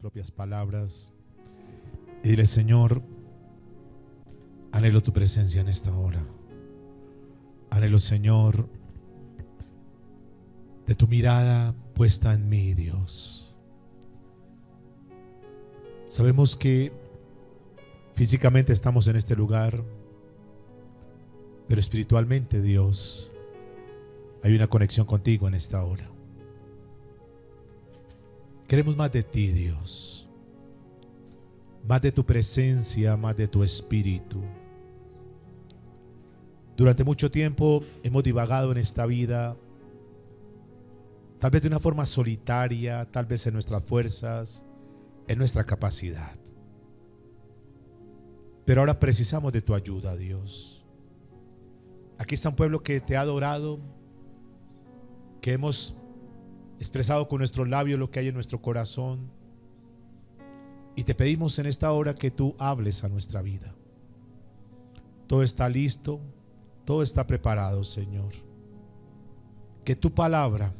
propias palabras y dile: Señor, anhelo tu presencia en esta hora. Anhelo, Señor, de tu mirada puesta en mí, Dios. Sabemos que físicamente estamos en este lugar, pero espiritualmente, Dios, hay una conexión contigo en esta hora. Queremos más de ti, Dios, más de tu presencia, más de tu espíritu. Durante mucho tiempo hemos divagado en esta vida, tal vez de una forma solitaria, tal vez en nuestras fuerzas, en nuestra capacidad. Pero ahora precisamos de tu ayuda, Dios. Aquí está un pueblo que te ha adorado, que hemos expresado con nuestros labios lo que hay en nuestro corazón, y te pedimos en esta hora que tú hables a nuestra vida. Todo está listo, todo está preparado, Señor. Que tu palabra,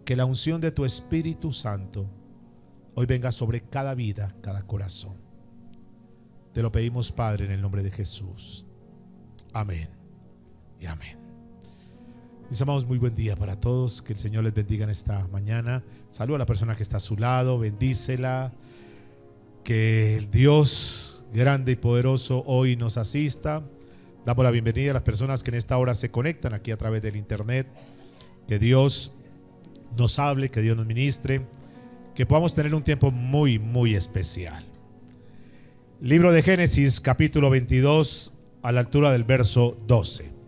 que la unción de tu Espíritu Santo hoy venga sobre cada vida, cada corazón. Te lo pedimos, Padre, en el nombre de Jesús. Amén y amén. Mis amados, muy buen día para todos. Que el Señor les bendiga en esta mañana. Saluda a la persona que está a su lado, bendícela. Que el Dios grande y poderoso hoy nos asista. Damos la bienvenida a las personas que en esta hora se conectan aquí a través del internet. Que Dios nos hable, que Dios nos ministre, que podamos tener un tiempo muy, muy especial. Libro de Génesis, capítulo 22, a la altura del verso 12.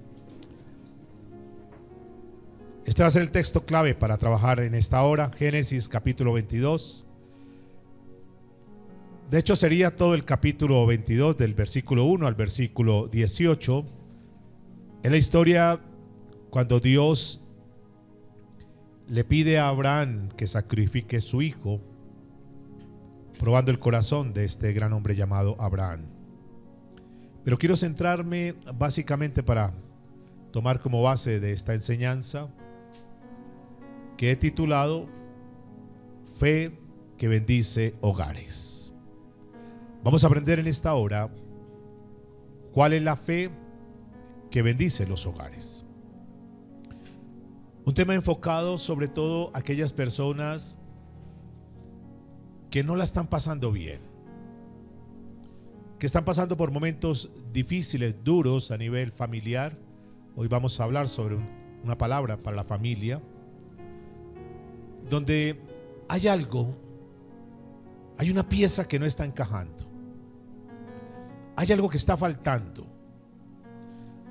Este va a ser el texto clave para trabajar en esta hora. Génesis, capítulo 22. De hecho, sería todo el capítulo 22, del versículo 1 al versículo 18. Es la historia cuando Dios le pide a Abraham que sacrifique a su hijo, probando el corazón de este gran hombre llamado Abraham. Pero quiero centrarme básicamente para tomar como base de esta enseñanza, que he titulado Fe que bendice hogares. Vamos a aprender en esta hora cuál es la fe que bendice los hogares. Un tema enfocado sobre todo a aquellas personas que no la están pasando bien, que están pasando por momentos difíciles, duros a nivel familiar. Hoy vamos a hablar sobre una palabra para la familia, donde hay algo, hay una pieza que no está encajando, hay algo que está faltando,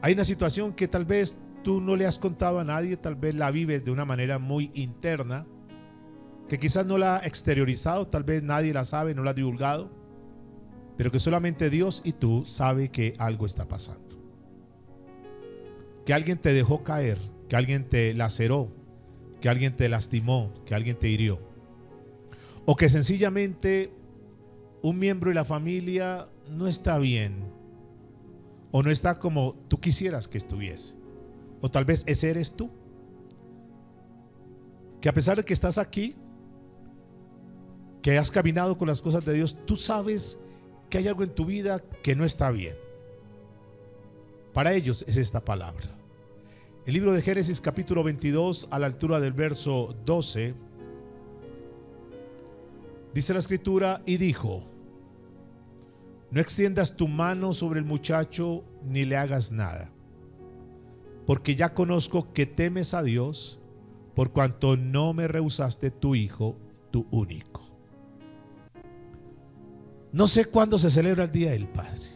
hay una situación que tal vez tú no le has contado a nadie, tal vez la vives de una manera muy interna, que quizás no la ha exteriorizado, tal vez nadie la sabe, no la ha divulgado, pero que solamente Dios y tú sabe que algo está pasando, que alguien te dejó caer, que alguien te laceró, que alguien te lastimó, que alguien te hirió, o que sencillamente un miembro de la familia no está bien, o no está como tú quisieras que estuviese. O tal vez ese eres tú, que a pesar de que estás aquí, que has caminado con las cosas de Dios, tú sabes que hay algo en tu vida que no está bien. Para ellos es esta palabra. El libro de Génesis, capítulo 22, a la altura del verso 12, dice la escritura: y dijo: no extiendas tu mano sobre el muchacho ni le hagas nada, porque ya conozco que temes a Dios, por cuanto no me rehusaste tu hijo, tu único. No sé cuándo se celebra el Día del Padre.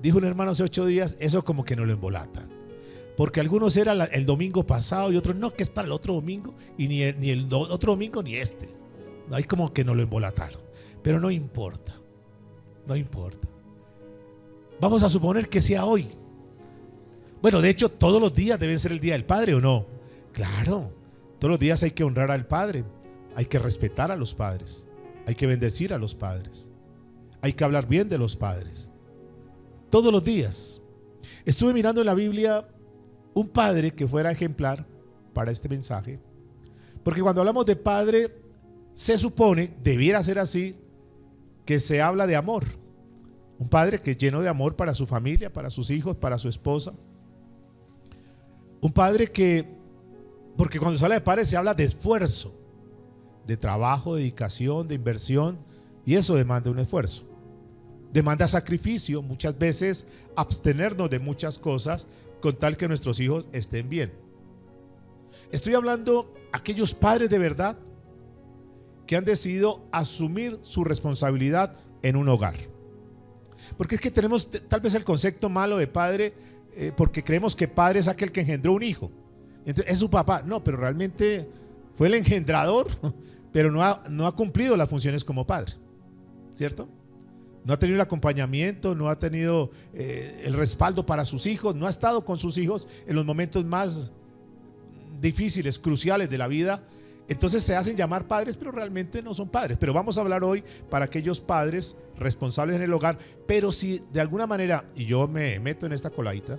Dijo un hermano hace 8 días, eso como que no lo embolatan, porque algunos era el domingo pasado y otros no, que es para el otro domingo, y ni el otro domingo ni este. Hay como que no lo embolataron, pero no importa, no importa. Vamos a suponer que sea hoy. Bueno, de hecho, todos los días deben ser el Día del Padre, ¿o no? Claro, todos los días hay que honrar al Padre, hay que respetar a los padres, hay que bendecir a los padres, hay que hablar bien de los padres. Todos los días. Estuve mirando en la Biblia un padre que fuera ejemplar para este mensaje, porque cuando hablamos de padre, se supone, debiera ser así, que se habla de amor. Un padre que es lleno de amor para su familia, para sus hijos, para su esposa. Un padre que, porque cuando se habla de padre se habla de esfuerzo, de trabajo, de dedicación, de inversión, y eso demanda un esfuerzo. Demanda sacrificio, muchas veces abstenernos de muchas cosas con tal que nuestros hijos estén bien. Estoy hablando de aquellos padres de verdad que han decidido asumir su responsabilidad en un hogar. Porque es que tenemos tal vez el concepto malo de padre, porque creemos que padre es aquel que engendró un hijo. Entonces, es su papá. No, pero realmente fue el engendrador, pero no ha cumplido las funciones como padre, ¿cierto? No ha tenido el acompañamiento, no ha tenido el respaldo para sus hijos, no ha estado con sus hijos en los momentos más difíciles, cruciales de la vida. Entonces se hacen llamar padres, pero realmente no son padres. Pero vamos a hablar hoy para aquellos padres responsables en el hogar. Pero si de alguna manera, y yo me meto en esta coladita,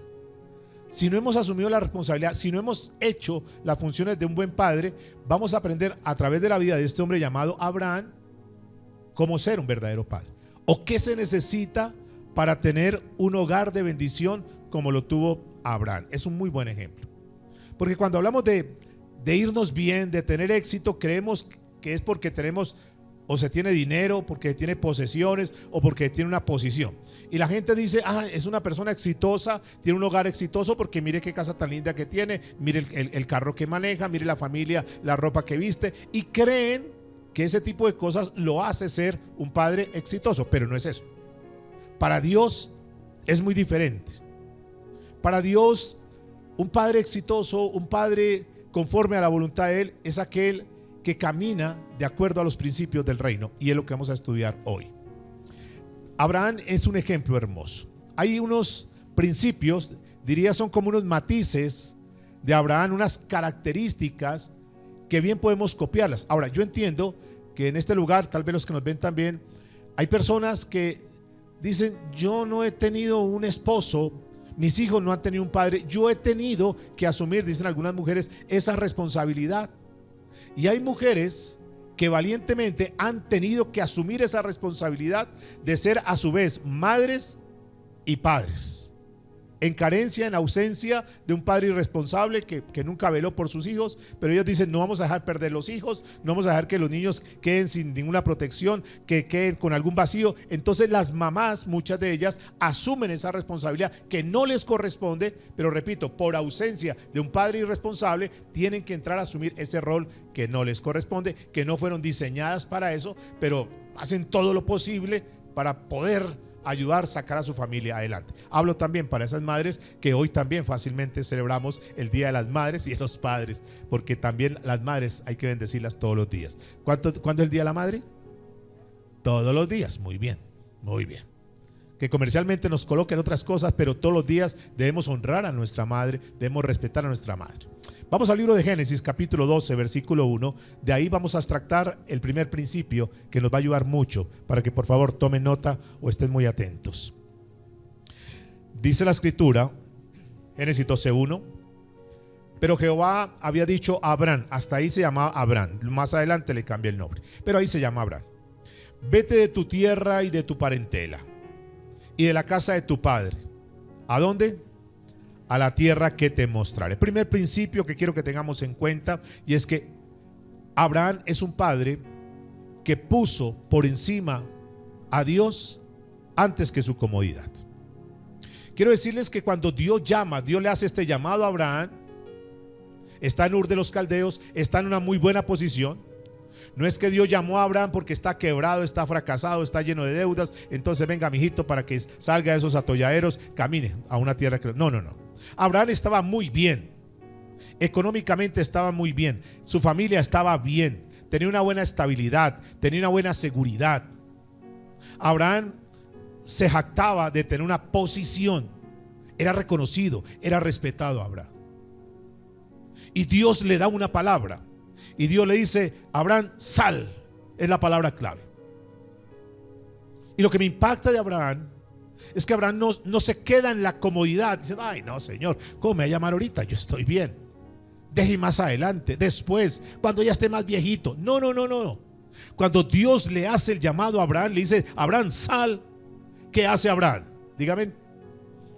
si no hemos asumido la responsabilidad, si no hemos hecho las funciones de un buen padre, vamos a aprender a través de la vida de este hombre llamado Abraham cómo ser un verdadero padre, o qué se necesita para tener un hogar de bendición como lo tuvo Abraham. Es un muy buen ejemplo, porque cuando hablamos de irnos bien, de tener éxito, creemos que es porque tenemos o se tiene dinero, porque tiene posesiones o porque tiene una posición. Y la gente dice, es una persona exitosa, tiene un hogar exitoso porque mire qué casa tan linda que tiene, mire el carro que maneja, mire la familia, la ropa que viste, y creen que ese tipo de cosas lo hace ser un padre exitoso, pero no es eso. Para Dios es muy diferente. Para Dios, un padre exitoso, un padre conforme a la voluntad de Él, es aquel que camina de acuerdo a los principios del reino, y es lo que vamos a estudiar hoy. Abraham es un ejemplo hermoso. Hay unos principios, diría son como unos matices de Abraham, unas características que bien podemos copiarlas. Ahora, yo entiendo que en este lugar, tal vez los que nos ven también, hay personas que dicen, yo no he tenido un esposo, mis hijos no han tenido un padre, yo he tenido que asumir, dicen algunas mujeres, esa responsabilidad. Y hay mujeres que valientemente han tenido que asumir esa responsabilidad de ser a su vez madres y padres, en carencia, en ausencia de un padre irresponsable que nunca veló por sus hijos. Pero ellos dicen, no vamos a dejar perder los hijos, no vamos a dejar que los niños queden sin ninguna protección, que queden con algún vacío. Entonces las mamás, muchas de ellas, asumen esa responsabilidad que no les corresponde, pero repito, por ausencia de un padre irresponsable, tienen que entrar a asumir ese rol que no les corresponde, que no fueron diseñadas para eso, pero hacen todo lo posible para poder ayudar, sacar a su familia adelante. Hablo también para esas madres que hoy también fácilmente celebramos el Día de las Madres y de los Padres, porque también las madres hay que bendecirlas todos los días. ¿Cuándo es el Día de la Madre? Todos los días. Muy bien, muy bien. Que comercialmente nos coloquen otras cosas, pero todos los días debemos honrar a nuestra madre, debemos respetar a nuestra madre. Vamos al libro de Génesis, capítulo 12, versículo 1. De ahí vamos a extractar el primer principio que nos va a ayudar mucho, para que por favor tomen nota o estén muy atentos. Dice la escritura, Génesis 12, 1. Pero Jehová había dicho a Abraham, hasta ahí se llamaba Abraham, más adelante le cambia el nombre, pero ahí se llama Abraham. Vete de tu tierra y de tu parentela y de la casa de tu padre. ¿A dónde? A la tierra que te mostraré. El primer principio que quiero que tengamos en cuenta, y es que Abraham es un padre que puso por encima a Dios antes que su comodidad. Quiero decirles que cuando Dios llama, Dios le hace este llamado a Abraham, está en Ur de los Caldeos, está en una muy buena posición. No es que Dios llamó a Abraham porque está quebrado, está fracasado, está lleno de deudas, entonces venga mijito para que salga de esos atolladeros, camine a una tierra que... No. Abraham estaba muy bien, económicamente estaba muy bien, su familia estaba bien, tenía una buena estabilidad, tenía una buena seguridad. Abraham se jactaba de tener una posición, era reconocido, era respetado Abraham. Y Dios le da una palabra. Y Dios le dice, Abraham, sal, es la palabra clave. Y lo que me impacta de Abraham es que Abraham no se queda en la comodidad, diciendo, ay no Señor, ¿cómo me va a llamar ahorita? Yo estoy bien, deje más adelante, después, cuando ya esté más viejito. No. Cuando Dios le hace el llamado a Abraham, le dice: Abraham, sal. ¿Qué hace Abraham? Dígame.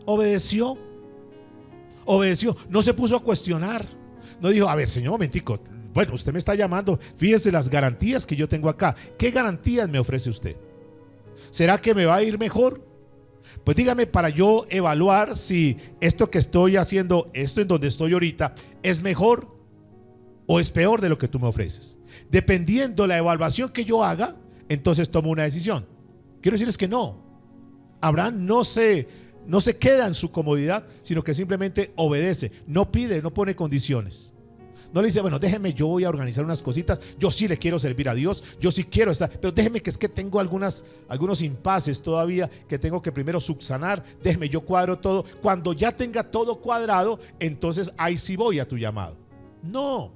Obedeció. Obedeció. No se puso a cuestionar. No dijo: a ver, señor, momentico. Bueno, usted me está llamando. Fíjese las garantías que yo tengo acá. ¿Qué garantías me ofrece usted? ¿Será que me va a ir mejor? Pues dígame, para yo evaluar si esto que estoy haciendo, esto en donde estoy ahorita, es mejor o es peor de lo que tú me ofreces. Dependiendo la evaluación que yo haga, entonces tomo una decisión. Quiero decirles que no. Abraham no se queda en su comodidad, sino que simplemente obedece. No pide, no pone condiciones. No le dice: bueno, déjeme, yo voy a organizar unas cositas. Yo sí le quiero servir a Dios. Yo sí quiero estar, pero déjeme, que es que tengo algunos impases todavía que tengo que primero subsanar. Déjeme, yo cuadro todo. Cuando ya tenga todo cuadrado, entonces ahí sí voy a tu llamado. No.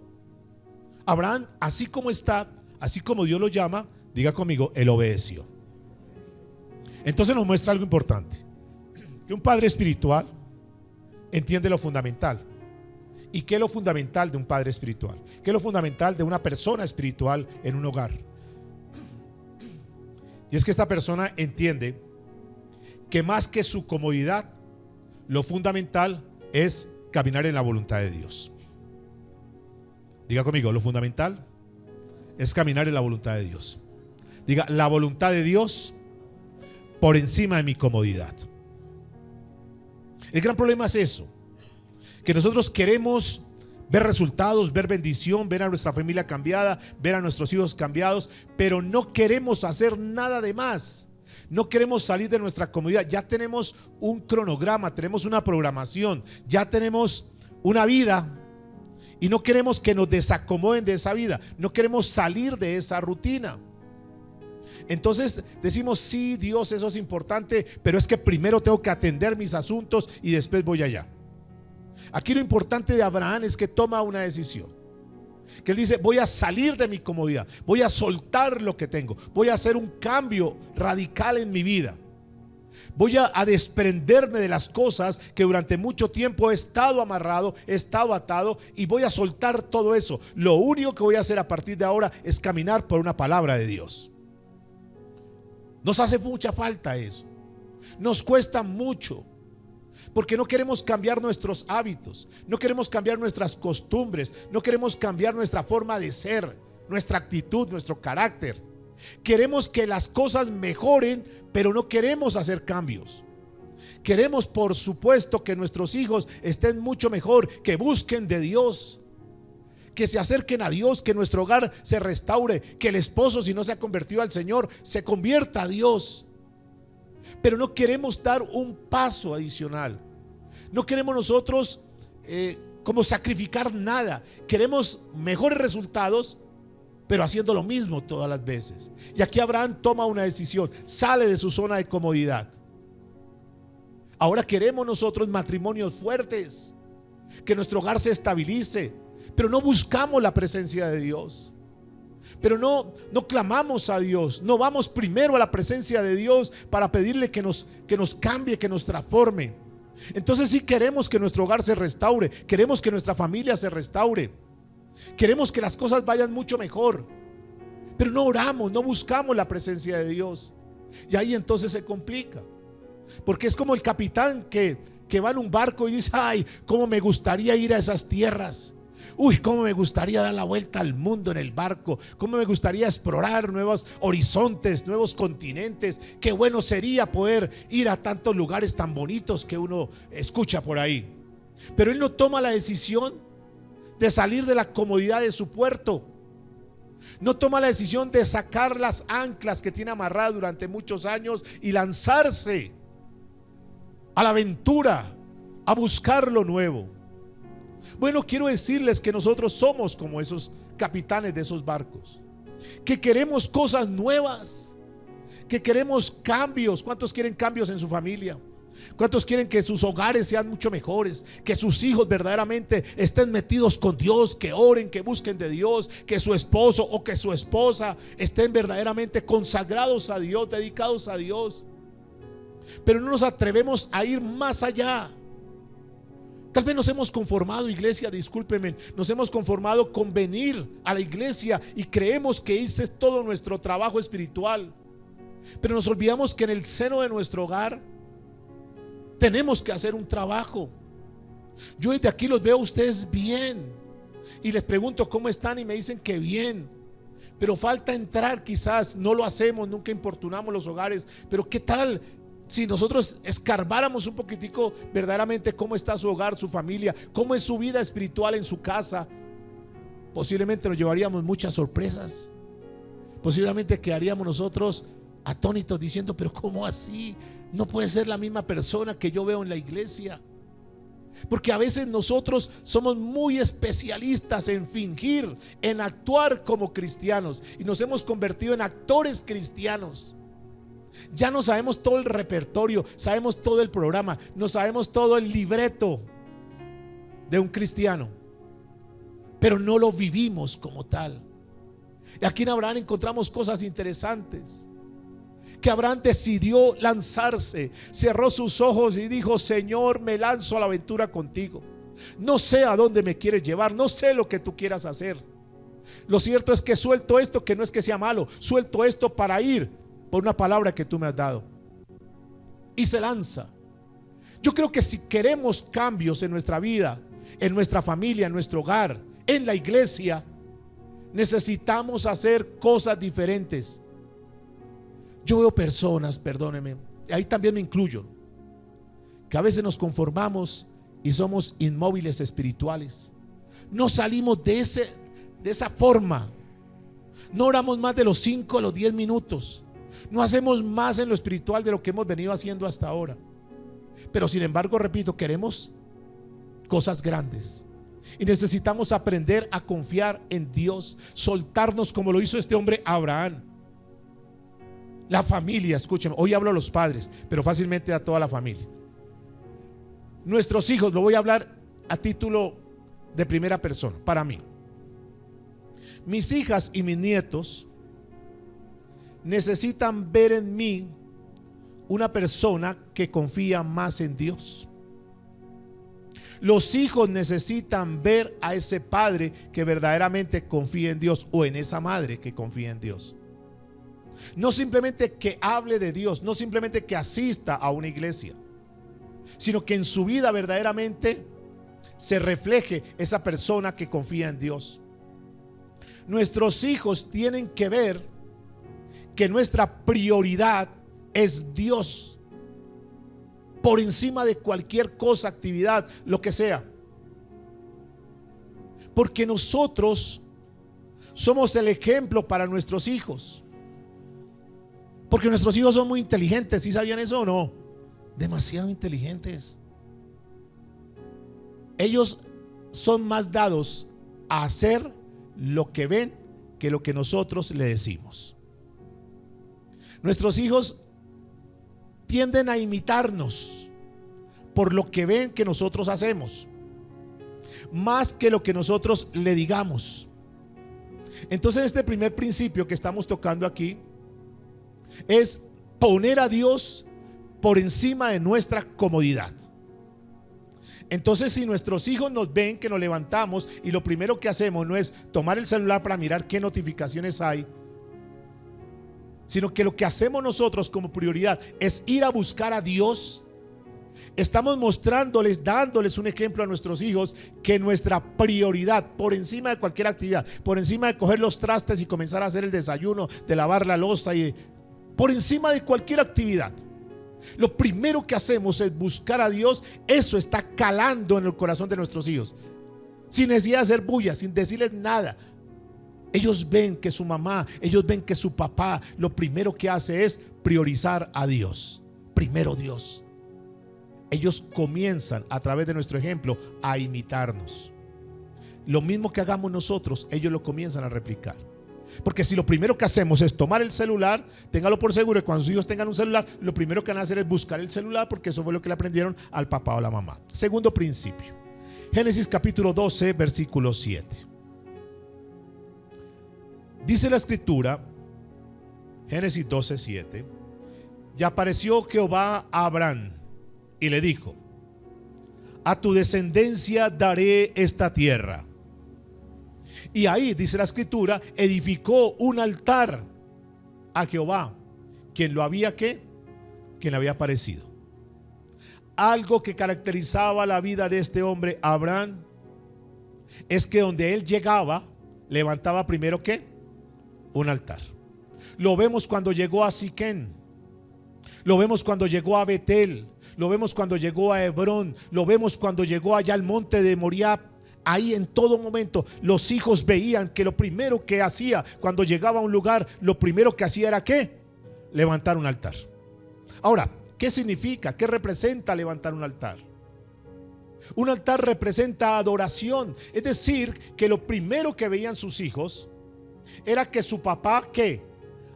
Abraham, así como está, así como Dios lo llama, diga conmigo, él obedeció. Entonces nos muestra algo importante: que un padre espiritual entiende lo fundamental. ¿Y qué es lo fundamental de un padre espiritual? ¿Qué es lo fundamental de una persona espiritual en un hogar? Y es que esta persona entiende que más que su comodidad, lo fundamental es caminar en la voluntad de Dios. Diga conmigo, lo fundamental es caminar en la voluntad de Dios. Diga: la voluntad de Dios por encima de mi comodidad. El gran problema es eso, que nosotros queremos ver resultados, ver bendición, ver a nuestra familia cambiada, ver a nuestros hijos cambiados, pero no queremos hacer nada de más. No queremos salir de nuestra comodidad. Ya tenemos un cronograma, tenemos una programación, ya tenemos una vida, y no queremos que nos desacomoden de esa vida. No queremos salir de esa rutina. Entonces decimos: sí, Dios, eso es importante, pero es que primero tengo que atender mis asuntos y después voy allá. Aquí lo importante de Abraham es que toma una decisión, que él dice: voy a salir de mi comodidad, voy a soltar lo que tengo, voy a hacer un cambio radical en mi vida. Voy a desprenderme de las cosas que durante mucho tiempo he estado amarrado, he estado atado, y voy a soltar todo eso. Lo único que voy a hacer a partir de ahora es caminar por una palabra de Dios. Nos hace mucha falta eso. Nos cuesta mucho, porque no queremos cambiar nuestros hábitos, no queremos cambiar nuestras costumbres, no queremos cambiar nuestra forma de ser, nuestra actitud, nuestro carácter. Queremos que las cosas mejoren, pero no queremos hacer cambios. Queremos, por supuesto, que nuestros hijos estén mucho mejor, que busquen de Dios, que se acerquen a Dios, que nuestro hogar se restaure, que el esposo, si no se ha convertido al Señor, se convierta a Dios. Pero no queremos dar un paso adicional. No queremos nosotros como sacrificar nada. Queremos mejores resultados, pero haciendo lo mismo todas las veces. Y aquí Abraham toma una decisión, sale de su zona de comodidad. Ahora queremos nosotros matrimonios fuertes, que nuestro hogar se estabilice, pero no buscamos la presencia de Dios. Pero no clamamos a Dios, no vamos primero a la presencia de Dios para pedirle que nos cambie, que nos transforme. Entonces sí queremos que nuestro hogar se restaure, queremos que nuestra familia se restaure, queremos que las cosas vayan mucho mejor, pero no oramos, no buscamos la presencia de Dios. Y ahí entonces se complica, porque es como el capitán que va en un barco y dice: ay, cómo me gustaría ir a esas tierras. Uy, cómo me gustaría dar la vuelta al mundo en el barco. Cómo me gustaría explorar nuevos horizontes, nuevos continentes. Qué bueno sería poder ir a tantos lugares tan bonitos que uno escucha por ahí. Pero él no toma la decisión de salir de la comodidad de su puerto. No toma la decisión de sacar las anclas que tiene amarradas durante muchos años y lanzarse a la aventura, a buscar lo nuevo. Bueno, quiero decirles que nosotros somos como esos capitanes de esos barcos, que queremos cosas nuevas, que queremos cambios. ¿Cuántos quieren cambios en su familia? ¿Cuántos quieren que sus hogares sean mucho mejores? Que sus hijos verdaderamente estén metidos con Dios, que oren, que busquen de Dios, que su esposo o que su esposa estén verdaderamente consagrados a Dios, dedicados a Dios. Pero no nos atrevemos a ir más allá. Tal vez nos hemos conformado, iglesia, discúlpenme, nos hemos conformado con venir a la iglesia y creemos que ese es todo nuestro trabajo espiritual. Pero nos olvidamos que en el seno de nuestro hogar tenemos que hacer un trabajo. Yo desde aquí los veo a ustedes bien y les pregunto cómo están y me dicen que bien. Pero falta entrar, quizás no lo hacemos, nunca importunamos los hogares. Pero ¿qué tal si nosotros escarbáramos un poquitico verdaderamente cómo está su hogar, su familia, cómo es su vida espiritual en su casa? Posiblemente nos llevaríamos muchas sorpresas. Posiblemente quedaríamos nosotros atónitos diciendo, pero ¿cómo así? No puede ser la misma persona que yo veo en la iglesia. Porque a veces nosotros somos muy especialistas en fingir, en actuar como cristianos, y nos hemos convertido en actores cristianos. Ya no sabemos todo el repertorio, sabemos todo el programa, no sabemos todo el libreto de un cristiano, pero no lo vivimos como tal. Y aquí en Abraham encontramos cosas interesantes. Que Abraham decidió lanzarse, cerró sus ojos y dijo: Señor, me lanzo a la aventura contigo. No sé a dónde me quieres llevar, no sé lo que tú quieras hacer. Lo cierto es que suelto esto, que no es que sea malo, suelto esto para ir por una palabra que tú me has dado. Y se lanza. Yo creo que si queremos cambios en nuestra vida, en nuestra familia, en nuestro hogar, en la iglesia, necesitamos hacer cosas diferentes. Yo veo personas, perdónenme, ahí también me incluyo, que a veces nos conformamos y somos inmóviles espirituales. No salimos de esa forma. No oramos más de los 5 a los 10 minutos. No hacemos más en lo espiritual de lo que hemos venido haciendo hasta ahora. Pero sin embargo, repito, queremos cosas grandes. Y necesitamos aprender a confiar en Dios, soltarnos como lo hizo este hombre Abraham. La familia, escúcheme, hoy hablo a los padres, pero fácilmente a toda la familia. Nuestros hijos, lo voy a hablar a título de primera persona, para mí. Mis hijas y mis nietos necesitan ver en mí una persona que confía más en Dios. Los hijos necesitan ver a ese padre que verdaderamente confía en Dios, o en esa madre que confía en Dios. No simplemente que hable de Dios, no simplemente que asista a una iglesia, sino que en su vida verdaderamente se refleje esa persona que confía en Dios. Nuestros hijos tienen que ver que nuestra prioridad es Dios, por encima de cualquier cosa, actividad, lo que sea. Porque nosotros somos el ejemplo para nuestros hijos. Porque nuestros hijos son muy inteligentes. ¿Sí sabían eso o no? Demasiado inteligentes. Ellos son más dados a hacer lo que ven que lo que nosotros le decimos. Nuestros hijos tienden a imitarnos por lo que ven que nosotros hacemos, más que lo que nosotros le digamos. Entonces, este primer principio que estamos tocando aquí es poner a Dios por encima de nuestra comodidad. Entonces, si nuestros hijos nos ven que nos levantamos y lo primero que hacemos no es tomar el celular para mirar qué notificaciones hay, sino que lo que hacemos nosotros como prioridad es ir a buscar a Dios, estamos mostrándoles, dándoles un ejemplo a nuestros hijos que nuestra prioridad, por encima de cualquier actividad, por encima de coger los trastes y comenzar a hacer el desayuno, de lavar la loza, y por encima de cualquier actividad, lo primero que hacemos es buscar a Dios. Eso está calando en el corazón de nuestros hijos, sin necesidad de hacer bulla, sin decirles nada. Ellos ven que su mamá, ellos ven que su papá, lo primero que hace es priorizar a Dios. Primero Dios. Ellos comienzan a través de nuestro ejemplo a imitarnos. Lo mismo que hagamos nosotros, ellos lo comienzan a replicar. Porque si lo primero que hacemos es tomar el celular, téngalo por seguro que cuando sus hijos tengan un celular, lo primero que van a hacer es buscar el celular, porque eso fue lo que le aprendieron al papá o la mamá. Segundo principio, Génesis capítulo 12, versículo 7. Dice la escritura, Génesis 12, 7: y apareció Jehová a Abraham y le dijo: a tu descendencia daré esta tierra. Y ahí dice la escritura, edificó un altar a Jehová, quien lo había ¿qué? Quien le había aparecido. Algo que caracterizaba la vida de este hombre Abraham es que donde él llegaba, levantaba primero ¿qué? Un altar. Lo vemos cuando llegó a Siquén, lo vemos cuando llegó a Betel, lo vemos cuando llegó a Hebrón, lo vemos cuando llegó allá al monte de Moriah. Ahí en todo momento los hijos veían que lo primero que hacía cuando llegaba a un lugar, lo primero que hacía era ¿qué? Levantar un altar. Ahora, ¿qué significa? ¿Qué representa levantar un altar? Un altar representa adoración. Es decir, que lo primero que veían sus hijos era que su papá ¿qué?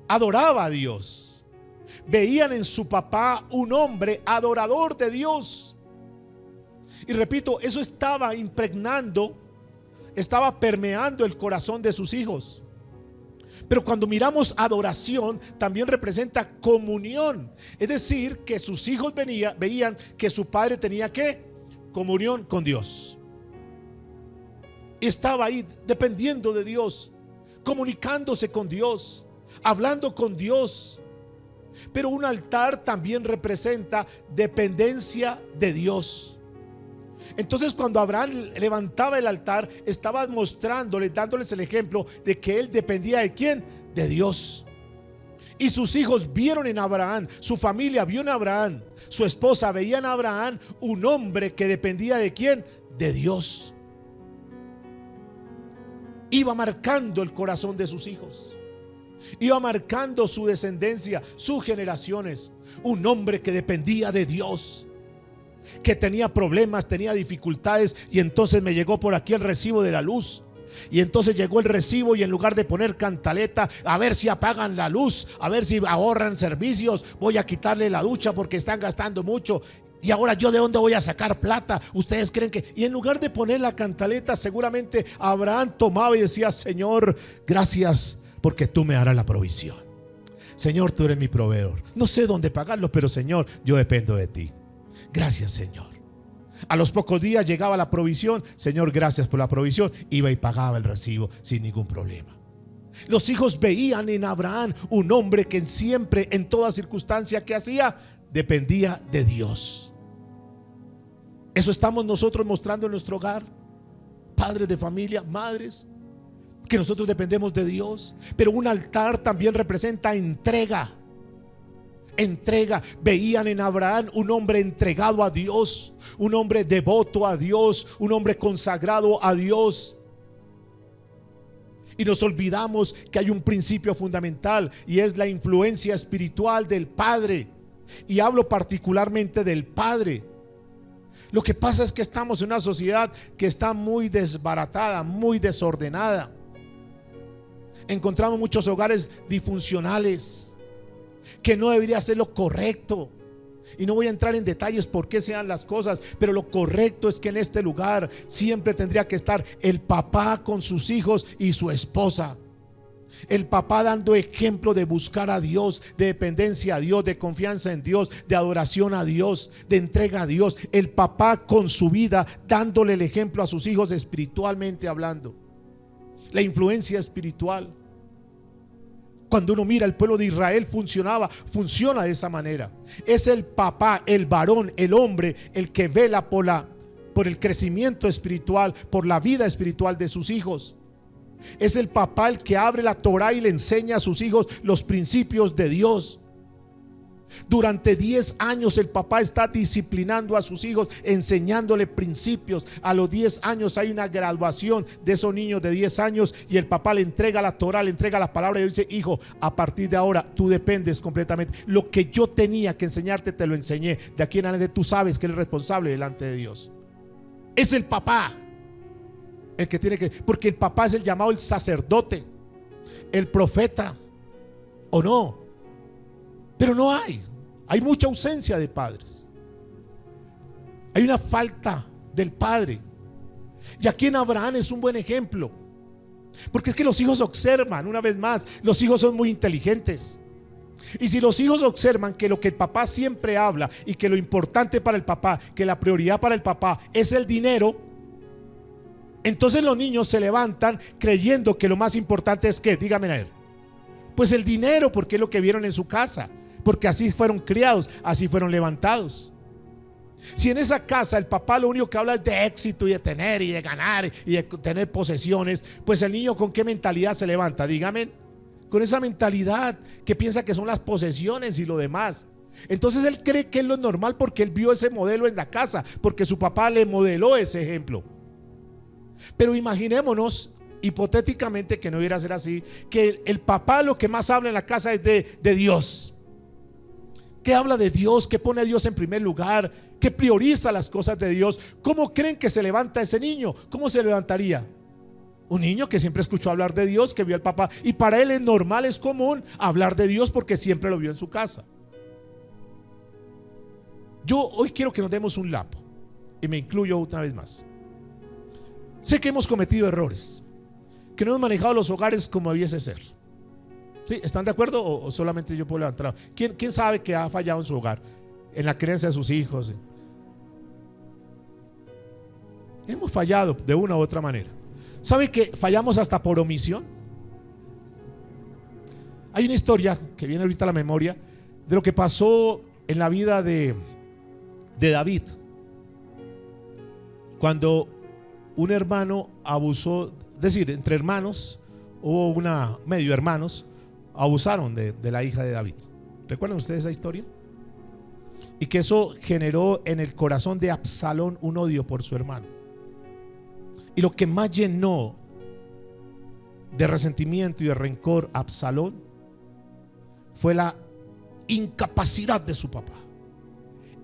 Adoraba a Dios. Veían en su papá un hombre adorador de Dios. Y repito, eso estaba impregnando, estaba permeando el corazón de sus hijos. Pero cuando miramos adoración, también representa comunión. Es decir, que sus hijos veían que su padre tenía ¿qué? Comunión con Dios. Estaba ahí dependiendo de Dios, comunicándose con Dios, hablando con Dios. Pero un altar también representa dependencia de Dios. Entonces cuando Abraham levantaba el altar, estaba mostrándoles, dándoles el ejemplo de que él dependía ¿de quién? De Dios. Y sus hijos vieron en Abraham, su familia vio en Abraham, su esposa veía en Abraham un hombre que dependía ¿de quién? De Dios. Iba marcando el corazón de sus hijos, iba marcando su descendencia, sus generaciones. Un hombre que dependía de Dios, que tenía problemas, tenía dificultades, y entonces me llegó por aquí el recibo de la luz. Y entonces llegó el recibo y en lugar de poner cantaleta, a ver si apagan la luz, a ver si ahorran servicios, voy a quitarle la ducha porque están gastando mucho. Y ahora yo de dónde voy a sacar plata. Ustedes creen que... Y en lugar de poner la cantaleta, seguramente Abraham tomaba y decía: Señor, gracias porque tú me harás la provisión. Señor, tú eres mi proveedor. No sé dónde pagarlo, pero Señor, yo dependo de ti. Gracias, Señor. A los pocos días llegaba la provisión. Señor, gracias por la provisión. Iba y pagaba el recibo sin ningún problema. Los hijos veían en Abraham un hombre que siempre, en toda circunstancia que hacía, dependía de Dios. Eso estamos nosotros mostrando en nuestro hogar, padres de familia, madres, que nosotros dependemos de Dios. Pero un altar también representa entrega. Entrega. Veían en Abraham un hombre entregado a Dios, un hombre devoto a Dios, un hombre consagrado a Dios. Y nos olvidamos que hay un principio fundamental, y es la influencia espiritual del Padre. Y hablo particularmente del Padre. Lo que pasa es que estamos en una sociedad que está muy desbaratada, muy desordenada. Encontramos muchos hogares disfuncionales, que no debería ser lo correcto. Y no voy a entrar en detalles por qué sean las cosas, pero lo correcto es que en este lugar siempre tendría que estar el papá con sus hijos y su esposa. El papá dando ejemplo de buscar a Dios, de dependencia a Dios, de confianza en Dios, de adoración a Dios, de entrega a Dios. El papá con su vida dándole el ejemplo a sus hijos espiritualmente hablando. La influencia espiritual. Cuando uno mira el pueblo de Israel funciona de esa manera. Es el papá, el varón, el hombre, el que vela por el crecimiento espiritual, por la vida espiritual de sus hijos. Es el papá el que abre la Torá y le enseña a sus hijos los principios de Dios. Durante 10 años el papá está disciplinando a sus hijos, enseñándole principios. A los 10 años hay una graduación de esos niños de 10 años y el papá le entrega la Torá, le entrega la palabra y dice: hijo, a partir de ahora tú dependes completamente. Lo que yo tenía que enseñarte te lo enseñé. De aquí en adelante tú sabes que eres responsable delante de Dios. Es el papá el que tiene que, porque el papá es el llamado el sacerdote, el profeta, ¿o no? Pero no hay mucha ausencia de padres. Hay una falta del padre. Y aquí en Abraham es un buen ejemplo, porque es que los hijos observan. Una vez más, los hijos son muy inteligentes. Y si los hijos observan que lo que el papá siempre habla y que lo importante para el papá, que la prioridad para el papá es el dinero, entonces los niños se levantan creyendo que lo más importante es ¿qué? Dígame a ver. Pues el dinero, porque es lo que vieron en su casa, porque así fueron criados, así fueron levantados. Si en esa casa el papá lo único que habla es de éxito y de tener y de ganar y de tener posesiones, pues el niño ¿con qué mentalidad se levanta? Dígame. Con esa mentalidad que piensa que son las posesiones y lo demás. Entonces él cree que es lo normal porque él vio ese modelo en la casa, porque su papá le modeló ese ejemplo. Pero imaginémonos hipotéticamente que no hubiera ser así, que el papá lo que más habla en la casa es de Dios. Que habla de Dios, que pone a Dios en primer lugar, que prioriza las cosas de Dios. ¿Cómo creen que se levanta ese niño? ¿Cómo se levantaría? Un niño que siempre escuchó hablar de Dios, que vio al papá, y para él es normal, es común hablar de Dios porque siempre lo vio en su casa. Yo hoy quiero que nos demos un lapo, y me incluyo una vez más. Sé que hemos cometido errores, que no hemos manejado los hogares como debiese ser. ¿Sí? ¿Están de acuerdo o solamente yo puedo levantar? ¿Quién sabe que ha fallado en su hogar, en la crianza de sus hijos? Hemos fallado de una u otra manera. ¿Sabe que fallamos hasta por omisión? Hay una historia que viene ahorita a la memoria de lo que pasó en la vida de David, cuando un hermano abusó, es decir, entre hermanos hubo medio hermanos abusaron de la hija de David. ¿Recuerdan ustedes esa historia? Y que eso generó en el corazón de Absalón un odio por su hermano. Y lo que más llenó de resentimiento y de rencor a Absalón fue la incapacidad de su papá,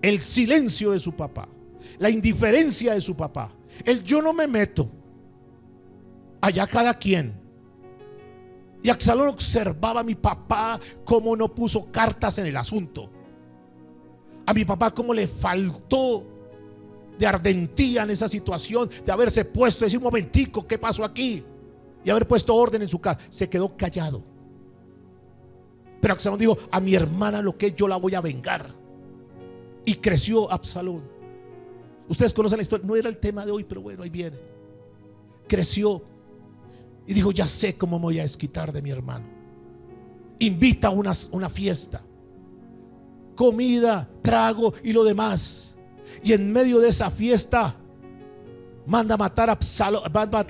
el silencio de su papá, la indiferencia de su papá, el yo no me meto, allá cada quien. Y Absalón observaba a mi papá cómo no puso cartas en el asunto, a mi papá cómo le faltó de ardentía en esa situación, de haberse puesto, decir un momentico, ¿qué pasó aquí? Y haber puesto orden en su casa. Se quedó callado. Pero Absalón dijo: a mi hermana lo que es, yo la voy a vengar. Y creció Absalón. Ustedes conocen la historia, no era el tema de hoy, pero bueno, ahí viene. Creció y dijo: ya sé cómo me voy a desquitar de mi hermano. Invita a una fiesta, comida, trago y lo demás. Y en medio de esa fiesta manda a matar a Absalón.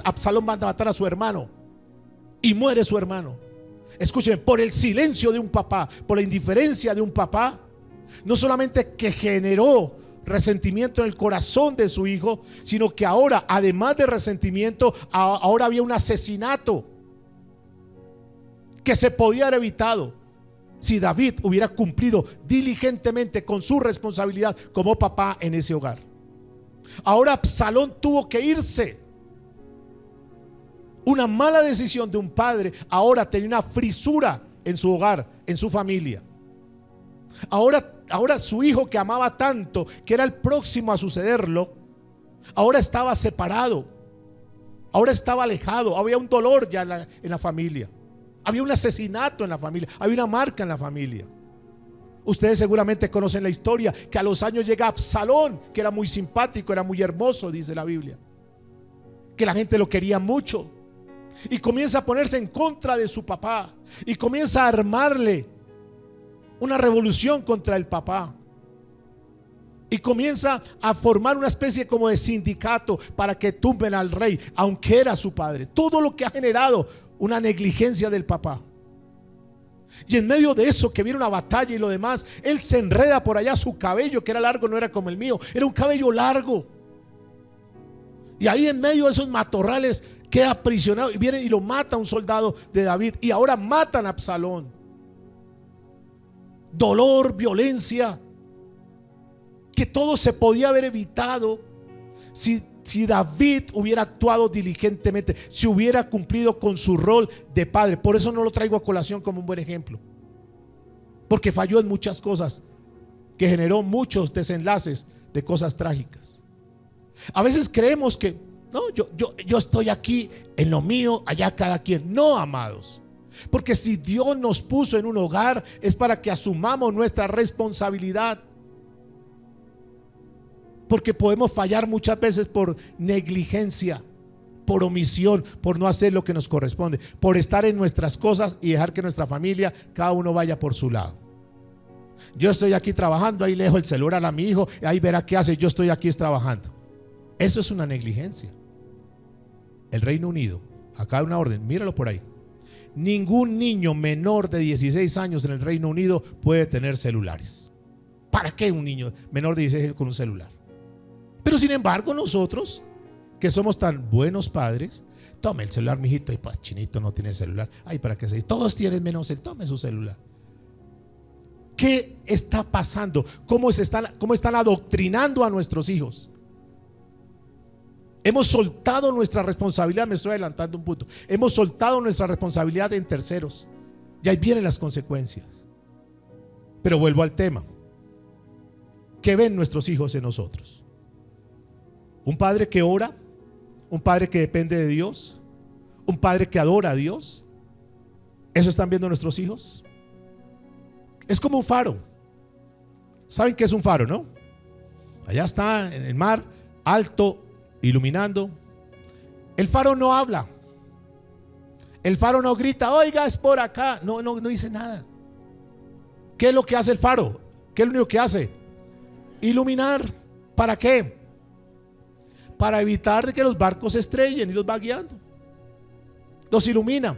Absalón manda a matar a su hermano y muere su hermano. Escuchen, por el silencio de un papá, por la indiferencia de un papá, no solamente que generó resentimiento en el corazón de su hijo, sino que ahora, además de resentimiento, ahora había un asesinato que se podía haber evitado si David hubiera cumplido diligentemente con su responsabilidad como papá en ese hogar. Ahora Absalón tuvo que irse. Una mala decisión de un padre ahora tenía una frisura en su hogar, en su familia. Ahora su hijo, que amaba tanto, que era el próximo a sucederlo, ahora estaba separado, ahora estaba alejado. Había un dolor ya en la familia. Había un asesinato en la familia, había una marca en la familia. Ustedes seguramente conocen la historia, que a los años llega Absalón, que era muy simpático, era muy hermoso, dice la Biblia, que la gente lo quería mucho, y comienza a ponerse en contra de su papá, y comienza a armarle una revolución contra el papá, y comienza a formar una especie como de sindicato para que tumben al rey, aunque era su padre. Todo lo que ha generado una negligencia del papá. Y en medio de eso, que viene una batalla y lo demás, él se enreda por allá. Su cabello, que era largo, no era como el mío, era un cabello largo, y ahí en medio de esos matorrales queda aprisionado, y viene y lo mata un soldado de David. Y ahora matan a Absalón. Dolor, violencia, que todo se podía haber evitado si David hubiera actuado diligentemente, si hubiera cumplido con su rol de padre. Por eso no lo traigo a colación como un buen ejemplo, porque falló en muchas cosas, que generó muchos desenlaces de cosas trágicas. A veces creemos que no, yo estoy aquí en lo mío, allá cada quien. No, amados, Porque si Dios nos puso en un hogar, es para que asumamos nuestra responsabilidad. Porque podemos fallar muchas veces por negligencia, por omisión, por no hacer lo que nos corresponde, por estar en nuestras cosas y dejar que nuestra familia, cada uno vaya por su lado. Yo estoy aquí trabajando, ahí le dejo el celular a mi hijo, ahí verá qué hace, yo estoy aquí trabajando. Eso es una negligencia. El Reino Unido, acá hay una orden, míralo por ahí. Ningún niño menor de 16 años en el Reino Unido puede tener celulares. ¿Para qué un niño menor de 16 con un celular? Pero sin embargo nosotros, que somos tan buenos padres, tome el celular, mijito, y pues Chinito no tiene celular. Ay, para qué se dice, todos tienen menos él, tome su celular. ¿Qué está pasando? ¿Cómo están adoctrinando a nuestros hijos? Hemos soltado nuestra responsabilidad, me estoy adelantando un punto. Hemos soltado nuestra responsabilidad en terceros. Y ahí vienen las consecuencias. Pero vuelvo al tema. ¿Qué ven nuestros hijos en nosotros? Un padre que ora, un padre que depende de Dios, un padre que adora a Dios. ¿Eso están viendo nuestros hijos? Es como un faro. ¿Saben qué es un faro, no? Allá está en el mar, alto, iluminando. El faro no habla. El faro no grita, oiga, es por acá. No dice nada. ¿Qué es lo que hace el faro? ¿Qué es lo único que hace? Iluminar. ¿Para qué? Para evitar de que los barcos se estrellen, y los va guiando. Los ilumina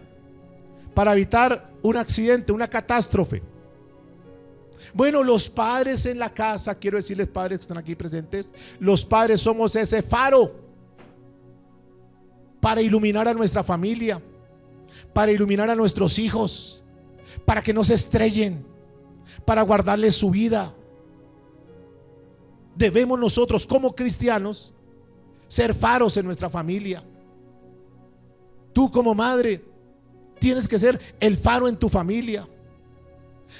para evitar un accidente, una catástrofe. Bueno, los padres en la casa, quiero decirles, padres que están aquí presentes, los padres somos ese faro para iluminar a nuestra familia, para iluminar a nuestros hijos, para que no se estrellen, para guardarles su vida. Debemos nosotros como cristianos ser faros en nuestra familia. Tú como madre tienes que ser el faro en tu familia.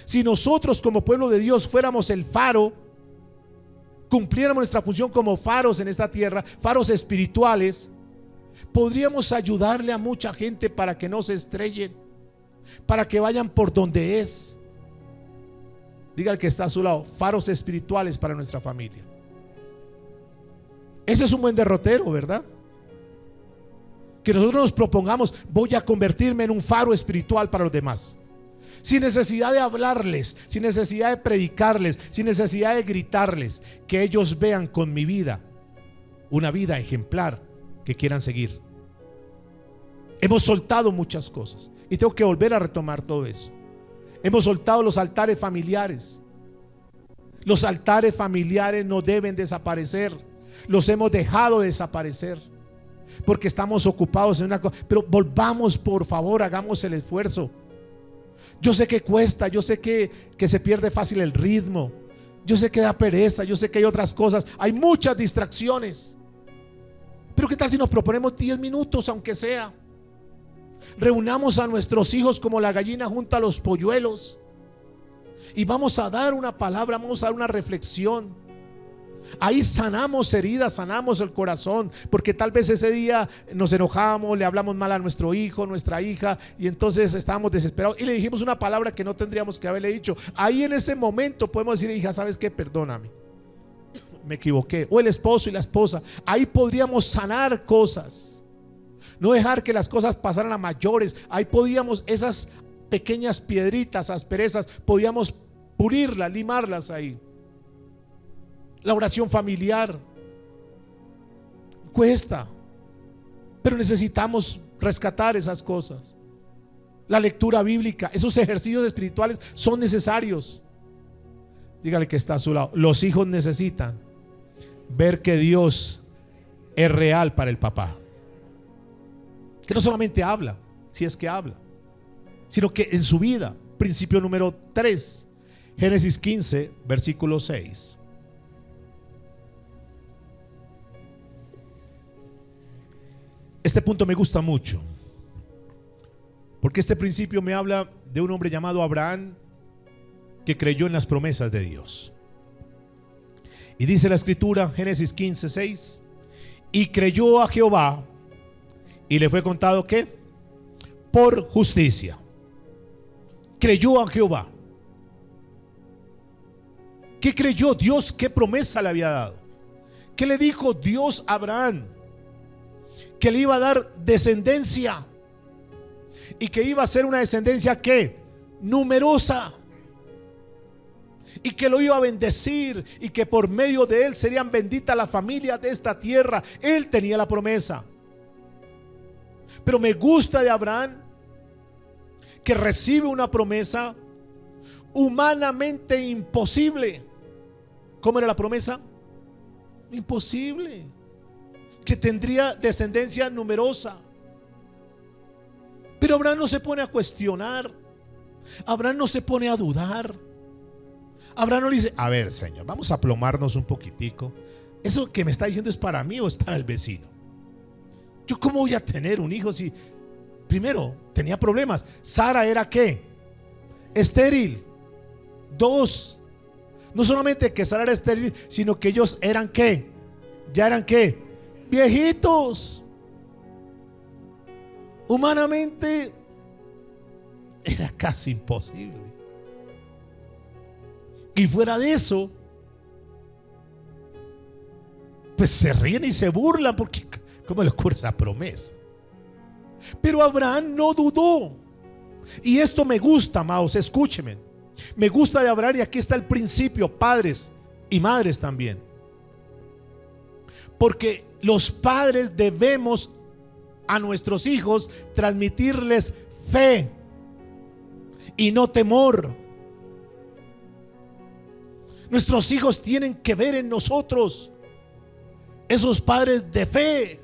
Si nosotros como pueblo de Dios fuéramos el faro, cumpliéramos nuestra función como faros en esta tierra, faros espirituales, podríamos ayudarle a mucha gente para que no se estrellen, para que vayan por donde es. Diga al que está a su lado, faros espirituales para nuestra familia. Ese es un buen derrotero, ¿verdad? Que nosotros nos propongamos, voy a convertirme en un faro espiritual para los demás. Sin necesidad de hablarles, sin necesidad de predicarles, sin necesidad de gritarles, que ellos vean con mi vida una vida ejemplar que quieran seguir. Hemos soltado muchas cosas y tengo que volver a retomar todo eso. Hemos soltado los altares familiares. Los altares familiares no deben desaparecer. Los hemos dejado desaparecer porque estamos ocupados en una cosa. Pero volvamos, por favor, hagamos el esfuerzo. Yo sé que cuesta, yo sé que se pierde fácil el ritmo, yo sé que da pereza, yo sé que hay otras cosas, hay muchas distracciones. Pero ¿qué tal si nos proponemos 10 minutos, aunque sea? Reunamos a nuestros hijos como la gallina junta a los polluelos y vamos a dar una palabra, vamos a dar una reflexión. Ahí sanamos heridas, sanamos el corazón, porque tal vez ese día nos enojamos, le hablamos mal a nuestro hijo, nuestra hija, y entonces estábamos desesperados y le dijimos una palabra que no tendríamos que haberle dicho. Ahí en ese momento podemos decir, hija, ¿sabes qué? Perdóname, me equivoqué. O el esposo y la esposa, ahí podríamos sanar cosas, no dejar que las cosas pasaran a mayores. Ahí podíamos, esas pequeñas piedritas, asperezas, podíamos pulirlas, limarlas ahí. La oración familiar cuesta, pero necesitamos rescatar esas cosas. La lectura bíblica, esos ejercicios espirituales son necesarios. Dígale que está a su lado, los hijos necesitan ver que Dios es real para el papá, que no solamente habla, si es que habla, sino que en su vida. Principio número 3, Génesis 15, versículo 6. Este punto me gusta mucho, porque este principio me habla de un hombre llamado Abraham que creyó en las promesas de Dios. Y dice la escritura, Génesis 15, 6, y creyó a Jehová y le fue contado ¿qué? Por justicia. creyó a Jehová. ¿Qué creyó Dios? ¿Qué promesa le había dado? ¿Qué le dijo Dios a Abraham? Que le iba a dar descendencia y que iba a ser una descendencia ¿qué? Numerosa, y que lo iba a bendecir y que por medio de él serían benditas las familias de esta tierra. Él tenía la promesa. Pero me gusta de Abraham que recibe una promesa humanamente imposible. ¿Cómo era la promesa? Imposible. Que tendría descendencia numerosa. Pero Abraham no se pone a cuestionar. Abraham no se pone a dudar. Abraham no le dice: a ver, Señor, vamos a plomarnos un poquitico. ¿Eso que me está diciendo es para mí o es para el vecino? ¿Yo cómo voy a tener un hijo si primero tenía problemas? Sara era ¿qué? Estéril. Dos, no solamente que Sara era estéril, sino que ellos eran ¿qué? Ya eran ¿qué? Viejitos. Humanamente era casi imposible. Y fuera de eso, pues se ríen y se burlan porque ¿cómo le ocurre esa promesa? Pero Abraham no dudó. Y esto me gusta, amados, escúchenme. Me gusta de Abraham, y aquí está el principio, padres y madres también. Porque los padres debemos a nuestros hijos transmitirles fe y no temor. Nuestros hijos tienen que ver en nosotros esos padres de fe.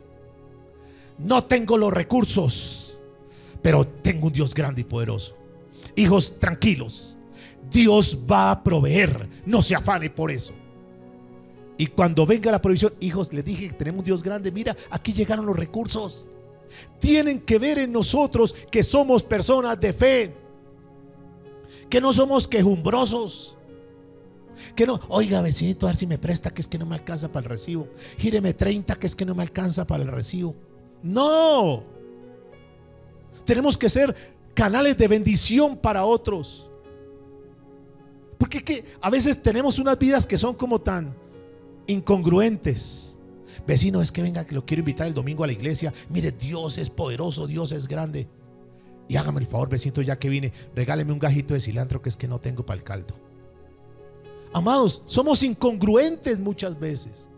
No tengo los recursos, pero tengo un Dios grande y poderoso. Hijos, tranquilos, Dios va a proveer, no se afane por eso. Y cuando venga la provisión, hijos, les dije que tenemos un Dios grande, mira, aquí llegaron los recursos. Tienen que ver en nosotros que somos personas de fe, que no somos quejumbrosos, que no, oiga vecinito, a ver si me presta, que es que no me alcanza para el recibo. Gíreme 30, que es que no me alcanza para el recibo. No, tenemos que ser canales de bendición para otros. Porque que a veces tenemos unas vidas que son como tan incongruentes. Vecino, es que venga, que lo quiero invitar el domingo a la iglesia. Mire, Dios es poderoso, Dios es grande. Y hágame el favor, vecino, ya que vine, regáleme un gajito de cilantro, que es que no tengo para el caldo. Amados, somos incongruentes muchas veces.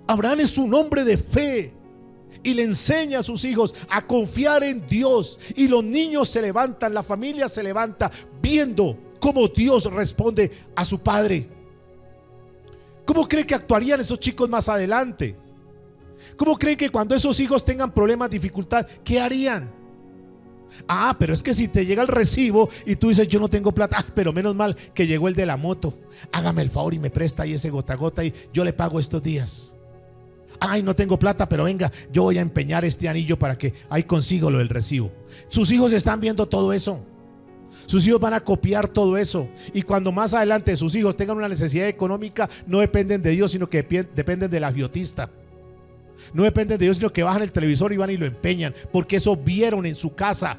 Abraham es un hombre de fe y le enseña a sus hijos a confiar en Dios. Y los niños se levantan, la familia se levanta viendo cómo Dios responde a su padre. ¿Cómo cree que actuarían esos chicos más adelante? ¿Cómo creen que cuando esos hijos tengan problemas, dificultad, qué harían? Ah, pero es que si te llega el recibo y tú dices: yo no tengo plata, pero menos mal que llegó el de la moto, hágame el favor y me presta ahí ese gota a gota y yo le pago estos días. Ay, no tengo plata, pero venga, yo voy a empeñar este anillo para que ahí consigo lo del recibo. Sus hijos están viendo todo eso. Sus hijos van a copiar todo eso. Y cuando más adelante sus hijos tengan una necesidad económica, no dependen de Dios, sino que dependen del agiotista. No dependen de Dios, sino que bajan el televisor y van y lo empeñan, porque eso vieron en su casa.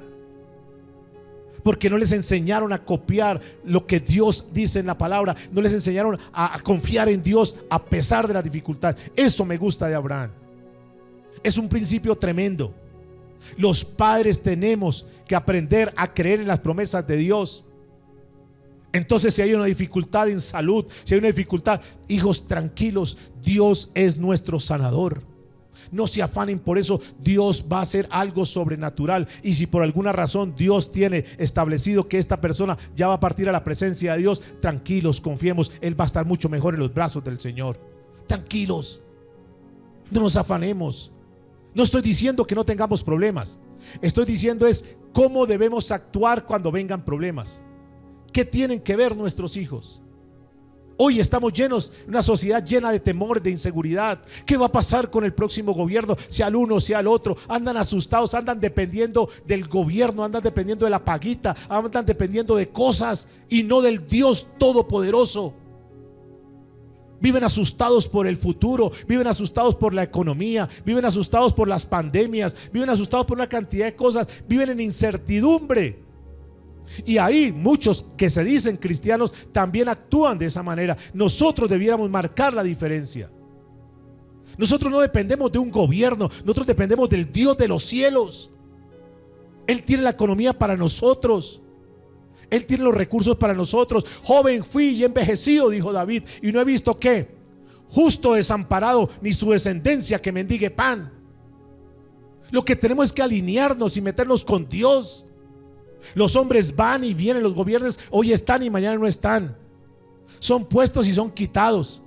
Porque no les enseñaron a copiar lo que Dios dice en la palabra. No les enseñaron a confiar en Dios a pesar de la dificultad. Eso me gusta de Abraham. Es un principio tremendo. Los padres tenemos que aprender a creer en las promesas de Dios. Entonces, si hay una dificultad en salud, si hay una dificultad, hijos, tranquilos, Dios es nuestro sanador. No se afanen por eso, Dios va a hacer algo sobrenatural. Y si por alguna razón Dios tiene establecido que esta persona ya va a partir a la presencia de Dios, tranquilos, confiemos, Él va a estar mucho mejor en los brazos del Señor. Tranquilos, no nos afanemos. No estoy diciendo que no tengamos problemas. Estoy diciendo es cómo debemos actuar cuando vengan problemas. ¿Qué tienen que ver nuestros hijos? Hoy estamos llenos, una sociedad llena de temor, de inseguridad. ¿Qué va a pasar con el próximo gobierno? Sea el uno, sea el otro. Andan asustados, andan dependiendo del gobierno, andan dependiendo de la paguita, andan dependiendo de cosas y no del Dios Todopoderoso. Viven asustados por el futuro, viven asustados por la economía, viven asustados por las pandemias, viven asustados por una cantidad de cosas, viven en incertidumbre. Y ahí muchos que se dicen cristianos también actúan de esa manera. Nosotros debiéramos marcar la diferencia. Nosotros no dependemos de un gobierno, nosotros dependemos del Dios de los cielos. Él tiene la economía para nosotros. Él tiene los recursos para nosotros. Joven fui y envejecido, dijo David, y no he visto ¿qué? Justo desamparado, ni su descendencia que mendigue pan. Lo que tenemos es que alinearnos y meternos con Dios. Los hombres van y vienen, los gobiernos hoy están y mañana no están. Son puestos y son quitados,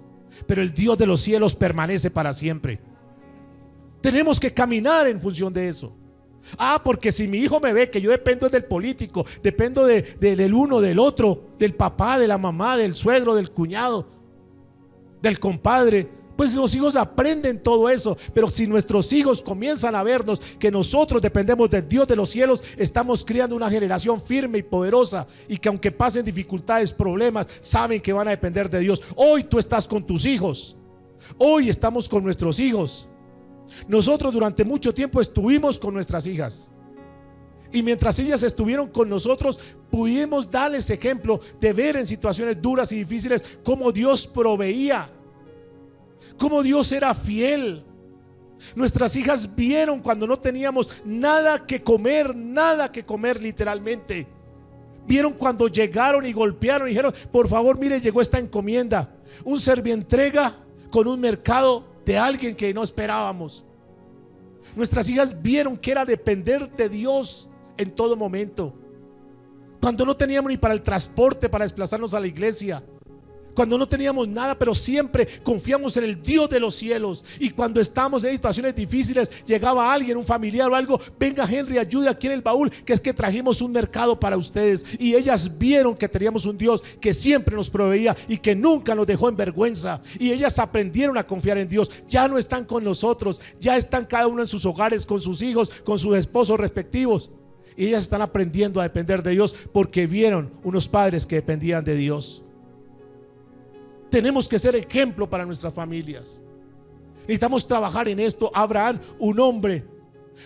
pero el Dios de los cielos permanece para siempre. Tenemos que caminar en función de eso. Porque si mi hijo me ve que yo dependo del político, dependo del uno, del otro, del papá, de la mamá, del suegro, del cuñado, del compadre, pues los hijos aprenden todo eso. Pero si nuestros hijos comienzan a vernos que nosotros dependemos del Dios de los cielos, estamos criando una generación firme y poderosa, y que aunque pasen dificultades, problemas, saben que van a depender de Dios. Hoy tú estás con tus hijos, hoy estamos con nuestros hijos. Nosotros durante mucho tiempo estuvimos con nuestras hijas, y mientras ellas estuvieron con nosotros, pudimos darles ejemplo de ver en situaciones duras y difíciles cómo Dios proveía, cómo Dios era fiel. Nuestras hijas vieron cuando no teníamos nada que comer literalmente. Vieron cuando llegaron y golpearon y dijeron: por favor, mire, llegó esta encomienda, un servientrega con un mercado de alguien que no esperábamos. Nuestras hijas vieron que era depender de Dios en todo momento. Cuando no teníamos ni para el transporte para desplazarnos a la iglesia, cuando no teníamos nada, pero siempre confiamos en el Dios de los cielos. Y cuando estamos en situaciones difíciles, llegaba alguien, un familiar o algo: venga Henry, ayude aquí en el baúl, que es que trajimos un mercado para ustedes. Y ellas vieron que teníamos un Dios que siempre nos proveía y que nunca nos dejó en vergüenza. Y ellas aprendieron a confiar en Dios. Ya no están con nosotros, ya están cada uno en sus hogares, con sus hijos, con sus esposos respectivos. Y ellas están aprendiendo a depender de Dios porque vieron unos padres que dependían de Dios. Tenemos que ser ejemplo para nuestras familias. Necesitamos trabajar en esto. Abraham, un hombre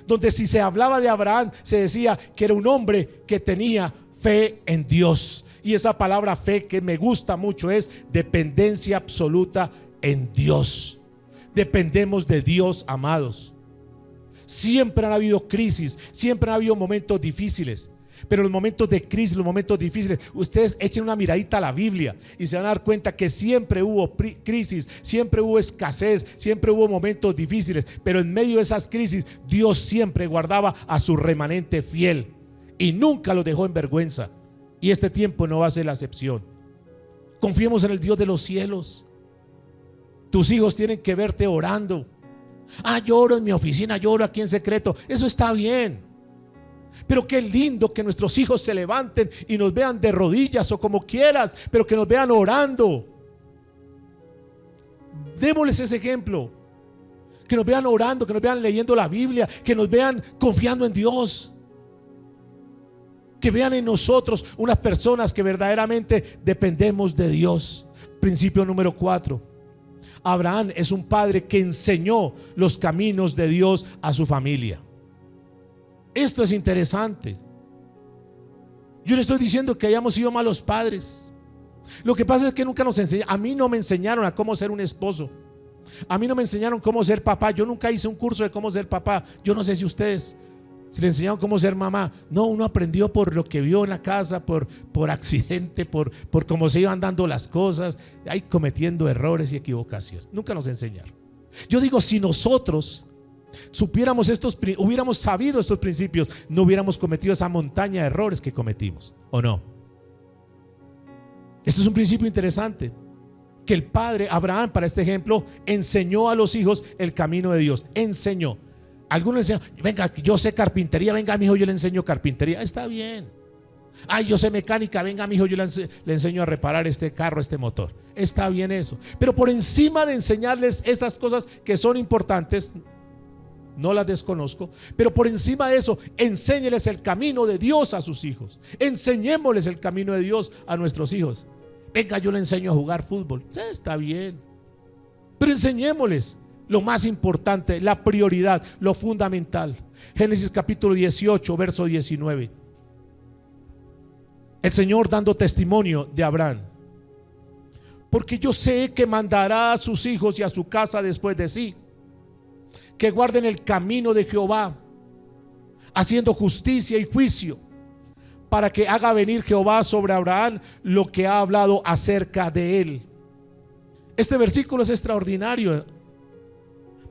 donde si se hablaba de Abraham, se decía que era un hombre que tenía fe en Dios. Y esa palabra fe que me gusta mucho es dependencia absoluta en Dios. Dependemos de Dios, amados. Siempre han habido crisis, siempre han habido momentos difíciles. Pero los momentos de crisis, los momentos difíciles, ustedes echen una miradita a la Biblia y se van a dar cuenta que siempre hubo crisis, siempre hubo escasez, siempre hubo momentos difíciles. Pero en medio de esas crisis, Dios siempre guardaba a su remanente fiel y nunca lo dejó en vergüenza. Y este tiempo no va a ser la excepción. Confiemos en el Dios de los cielos. Tus hijos tienen que verte orando. Yo oro en mi oficina, yo oro aquí en secreto. Eso está bien. Pero qué lindo que nuestros hijos se levanten y nos vean de rodillas o como quieras, pero que nos vean orando. Démosles ese ejemplo. Que nos vean orando, que nos vean leyendo la Biblia, que nos vean confiando en Dios. Que vean en nosotros unas personas que verdaderamente dependemos de Dios. Principio número 4. Abraham es un padre que enseñó los caminos de Dios a su familia. Esto es interesante. Yo le estoy diciendo que hayamos sido malos padres. Lo que pasa es que nunca nos enseñaron. A mí no me enseñaron a cómo ser un esposo. A mí no me enseñaron cómo ser papá. Yo nunca hice un curso de cómo ser papá. Yo no sé si ustedes si le enseñaron cómo ser mamá. No, uno aprendió por lo que vio en la casa, por accidente, por cómo se iban dando las cosas, ahí cometiendo errores y equivocaciones. Nunca nos enseñaron. Yo digo, si nosotros supiéramos hubiéramos sabido estos principios, no hubiéramos cometido esa montaña de errores que cometimos, ¿o no? Este es un principio interesante, que el padre Abraham, para este ejemplo, enseñó a los hijos el camino de Dios. Enseñó. Algunos le enseñan: venga, yo sé carpintería, venga mi hijo, yo le enseño carpintería. Está bien. Yo sé mecánica, venga mi hijo, yo le enseño a reparar este carro, este motor. Está bien eso. Pero por encima de enseñarles esas cosas que son importantes, no las desconozco, pero por encima de eso, enséñeles el camino de Dios a sus hijos. Enseñémosles el camino de Dios a nuestros hijos. Venga, yo le enseño a jugar fútbol. Sí, está bien, pero enseñémosles lo más importante, la prioridad, lo fundamental. Génesis capítulo 18, verso 19. El Señor dando testimonio de Abraham: porque yo sé que mandará a sus hijos y a su casa después de sí, que guarden el camino de Jehová, haciendo justicia y juicio, para que haga venir Jehová sobre Abraham lo que ha hablado acerca de él. Este versículo es extraordinario,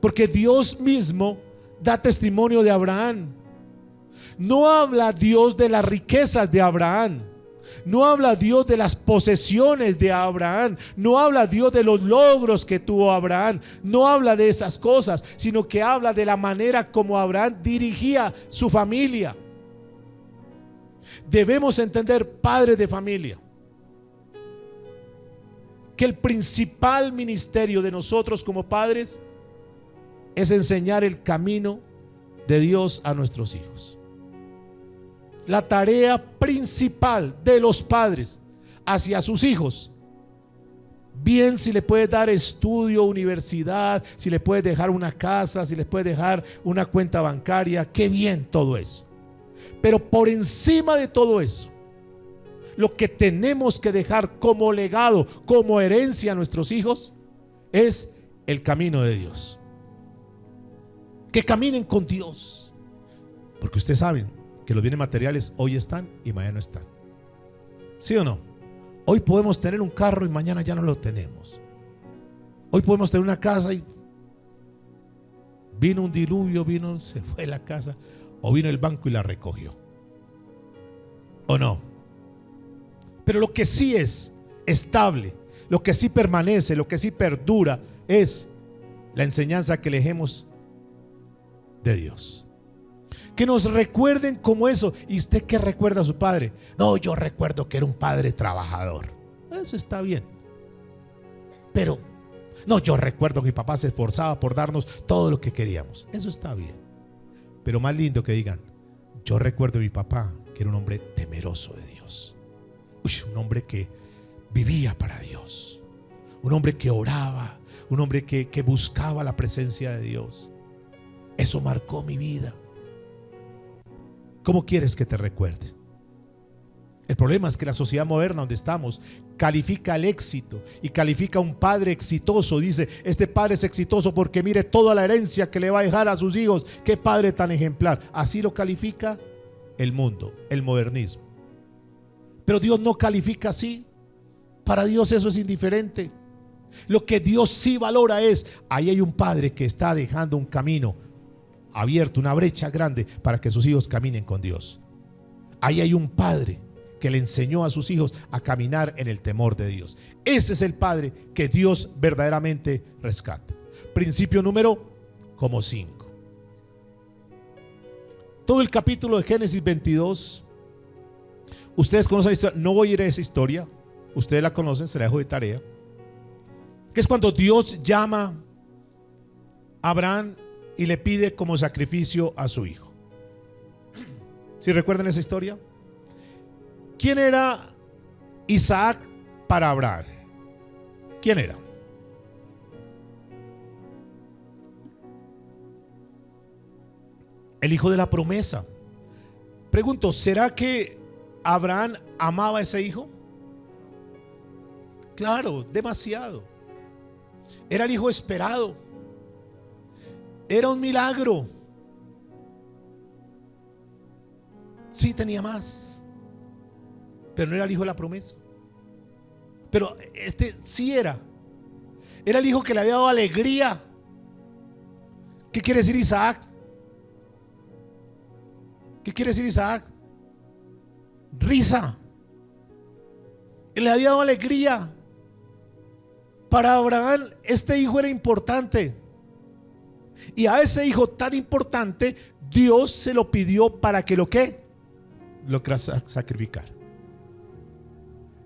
porque Dios mismo da testimonio de Abraham. No habla Dios de las riquezas de Abraham, no habla Dios de las posesiones de Abraham, no habla Dios de los logros que tuvo Abraham, no habla de esas cosas, sino que habla de la manera como Abraham dirigía su familia. Debemos entender, padres de familia, que el principal ministerio de nosotros como padres es enseñar el camino de Dios a nuestros hijos. La tarea principal de los padres hacia sus hijos, bien si le puedes dar estudio, universidad, si le puedes dejar una casa, si le puedes dejar una cuenta bancaria, qué bien todo eso. Pero por encima de todo eso, lo que tenemos que dejar como legado, como herencia a nuestros hijos, es el camino de Dios. Que caminen con Dios, porque ustedes saben que los bienes materiales hoy están y mañana no están. ¿Sí o no? Hoy podemos tener un carro y mañana ya no lo tenemos. Hoy podemos tener una casa y vino un diluvio, se fue la casa, o vino el banco y la recogió, ¿o no? Pero lo que sí es estable, lo que sí permanece, lo que sí perdura, es la enseñanza que le dejemos de Dios. Que nos recuerden como eso. ¿Y usted qué recuerda a su padre? No, yo recuerdo que era un padre trabajador. Eso está bien. Pero no, yo recuerdo que mi papá se esforzaba por darnos todo lo que queríamos. Eso está bien. Pero más lindo que digan: yo recuerdo a mi papá que era un hombre temeroso de Dios. Un hombre que vivía para Dios, un hombre que oraba, un hombre que buscaba la presencia de Dios. Eso marcó mi vida. ¿Cómo quieres que te recuerde? El problema es que la sociedad moderna donde estamos califica el éxito y califica a un padre exitoso. Dice: este padre es exitoso porque mire toda la herencia que le va a dejar a sus hijos. Qué padre tan ejemplar. Así lo califica el mundo, el modernismo. Pero Dios no califica así. Para Dios eso es indiferente. Lo que Dios sí valora es: ahí hay un padre que está dejando un camino abierto, una brecha grande para que sus hijos caminen con Dios. Ahí hay un padre que le enseñó a sus hijos a caminar en el temor de Dios. Ese es el padre que Dios verdaderamente rescata. Principio número como 5. Todo el capítulo de Génesis 22, ustedes conocen la historia. No voy a ir a esa historia, ustedes la conocen, se la dejo de tarea. Que es cuando Dios llama a Abraham y le pide como sacrificio a su hijo. ¿Sí recuerdan esa historia? ¿Quién era Isaac para Abraham? ¿Quién era? El hijo de la promesa. Pregunto, ¿será que Abraham amaba a ese hijo? Claro, demasiado. Era el hijo esperado. Era un milagro. Sí tenía más, pero no era el hijo de la promesa. Pero este sí era el hijo que le había dado alegría. ¿Qué quiere decir Isaac? ¿Qué quiere decir Isaac? Risa. Le había dado alegría. Para Abraham este hijo era importante. Y a ese hijo tan importante Dios se lo pidió para que lo sacrificara.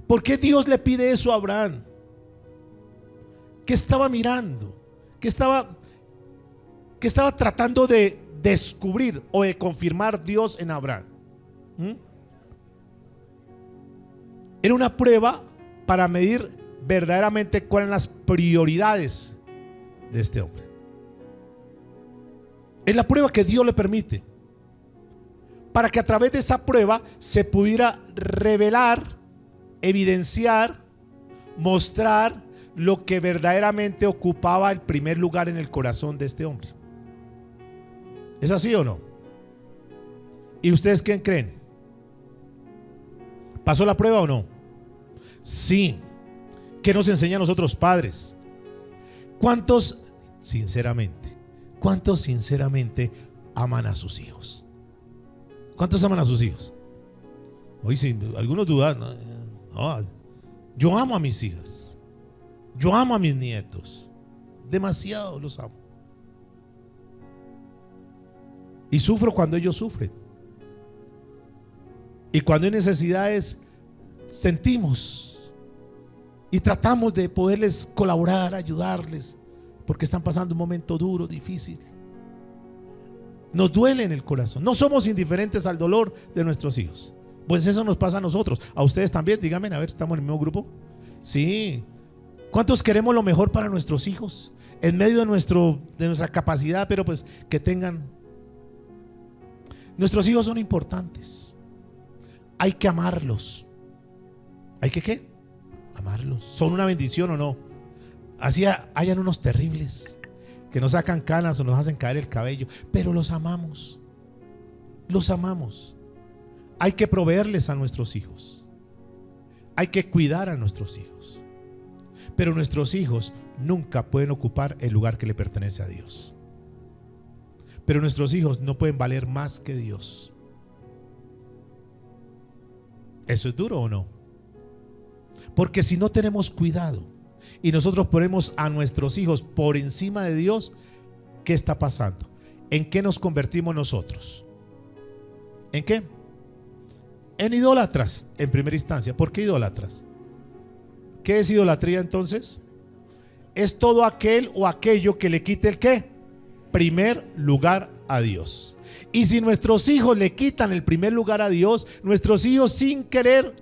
¿Por qué Dios le pide eso a Abraham? ¿Qué estaba mirando? ¿Qué estaba tratando de descubrir o de confirmar Dios en Abraham? Era una prueba para medir verdaderamente cuáles eran las prioridades de este hombre. Es la prueba que Dios le permite para que a través de esa prueba se pudiera revelar, evidenciar, mostrar lo que verdaderamente ocupaba el primer lugar en el corazón de este hombre. ¿Es así o no? ¿Y ustedes qué creen? ¿Pasó la prueba o no? Sí. ¿Qué nos enseña a nosotros padres? ¿Cuántos sinceramente aman a sus hijos? ¿Cuántos aman a sus hijos? Hoy sí, algunos dudan. No, yo amo a mis hijas. Yo amo a mis nietos. Demasiado los amo. Y sufro cuando ellos sufren. Y cuando hay necesidades, sentimos y tratamos de poderles colaborar, ayudarles, porque están pasando un momento duro, difícil. Nos duele en el corazón. No somos indiferentes al dolor de nuestros hijos. Pues eso nos pasa a nosotros. A ustedes también, díganme, a ver, ¿estamos en el mismo grupo? Sí. ¿Cuántos queremos lo mejor para nuestros hijos? En medio de nuestra capacidad, pero pues que tengan. Nuestros hijos son importantes. Hay que amarlos. ¿Hay que qué? Amarlos. ¿Son una bendición o no? Así hayan unos terribles que nos sacan canas o nos hacen caer el cabello, pero los amamos. Los amamos. Hay que proveerles a nuestros hijos. Hay que cuidar a nuestros hijos. Pero nuestros hijos nunca pueden ocupar el lugar que le pertenece a Dios. Pero nuestros hijos no pueden valer más que Dios. ¿Eso es duro o no? Porque si no tenemos cuidado y nosotros ponemos a nuestros hijos por encima de Dios, ¿qué está pasando? ¿En qué nos convertimos nosotros? ¿En qué? En idólatras en primera instancia. ¿Por qué idólatras? ¿Qué es idolatría entonces? Es todo aquel o aquello que le quite el ¿qué? Primer lugar a Dios. Y si nuestros hijos le quitan el primer lugar a Dios, nuestros hijos sin querer,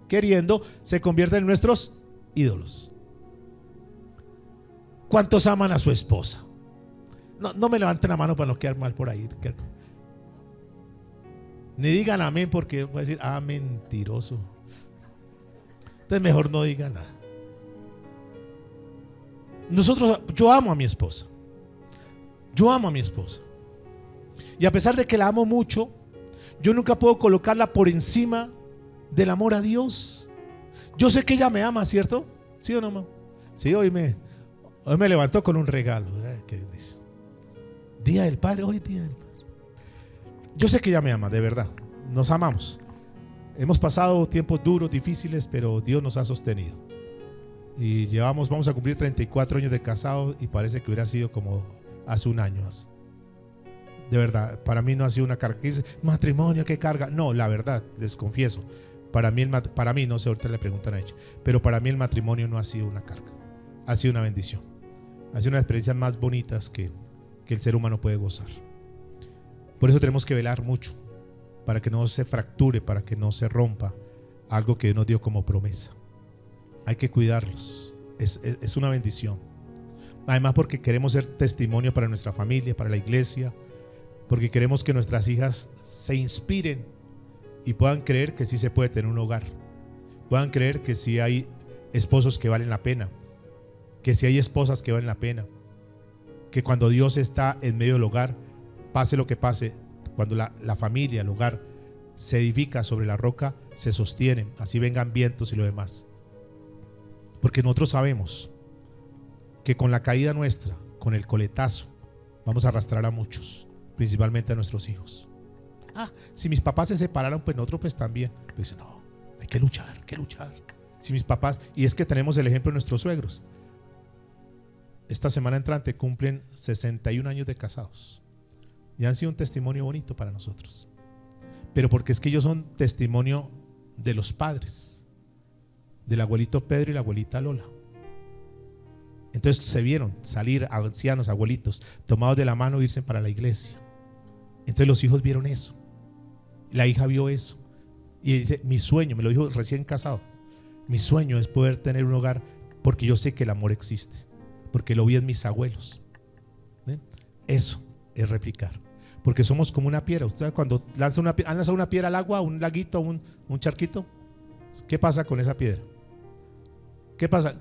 queriendo, se convierten en nuestros ídolos. ¿Cuántos aman a su esposa? No me levanten la mano para no quedar mal por ahí. Ni digan amén, porque voy a decir, mentiroso. Entonces mejor no digan nada. Yo amo a mi esposa. Yo amo a mi esposa. Y a pesar de que la amo mucho, yo nunca puedo colocarla por encima del amor a Dios. Yo sé que ella me ama, ¿cierto? ¿Sí o no, mamá? Sí, hoy me levantó con un regalo. Qué bendición. Día del Padre, hoy día del Padre. Yo sé que ella me ama, de verdad. Nos amamos. Hemos pasado tiempos duros, difíciles, pero Dios nos ha sostenido. Y vamos a cumplir 34 años de casados y parece que hubiera sido como hace un año. De verdad, para mí no ha sido una carga. Dice, matrimonio, ¿qué carga? No, la verdad, les confieso. Para mí, no sé, ahorita le preguntan a ella, pero para mí el matrimonio no ha sido una carga. Ha sido una bendición. Ha sido una de las experiencias más bonitas que el ser humano puede gozar. Por eso tenemos que velar mucho, para que no se fracture, para que no se rompa algo que nos dio como promesa. Hay que cuidarlos. Es una bendición. Además, porque queremos ser testimonio para nuestra familia, para la iglesia, porque queremos que nuestras hijas se inspiren y puedan creer que sí se puede tener un hogar, puedan creer que sí hay esposos que valen la pena, que sí hay esposas que valen la pena, que cuando Dios está en medio del hogar, pase lo que pase, cuando la familia, el hogar se edifica sobre la roca, se sostienen, así vengan vientos y lo demás. Porque nosotros sabemos que con la caída nuestra, con el coletazo, vamos a arrastrar a muchos, principalmente a nuestros hijos. Si mis papás se separaron, pues nosotros pues también. Pero dicen, no, hay que luchar, hay que luchar. Si mis papás, y es que tenemos el ejemplo de nuestros suegros. Esta semana entrante cumplen 61 años de casados y han sido un testimonio bonito para nosotros. Pero porque es que ellos son testimonio de los padres, del abuelito Pedro y la abuelita Lola. Entonces se vieron salir ancianos, abuelitos, tomados de la mano e irse para la iglesia. Entonces los hijos vieron eso, la hija vio eso y dice, mi sueño, me lo dijo recién casado, mi sueño es poder tener un hogar porque yo sé que el amor existe, porque lo vi en mis abuelos. ¿Ven? Eso es replicar. Porque somos como una piedra. Usted cuando han lanzado una piedra al agua, un laguito, un charquito, ¿qué pasa con esa piedra? ¿Qué pasa?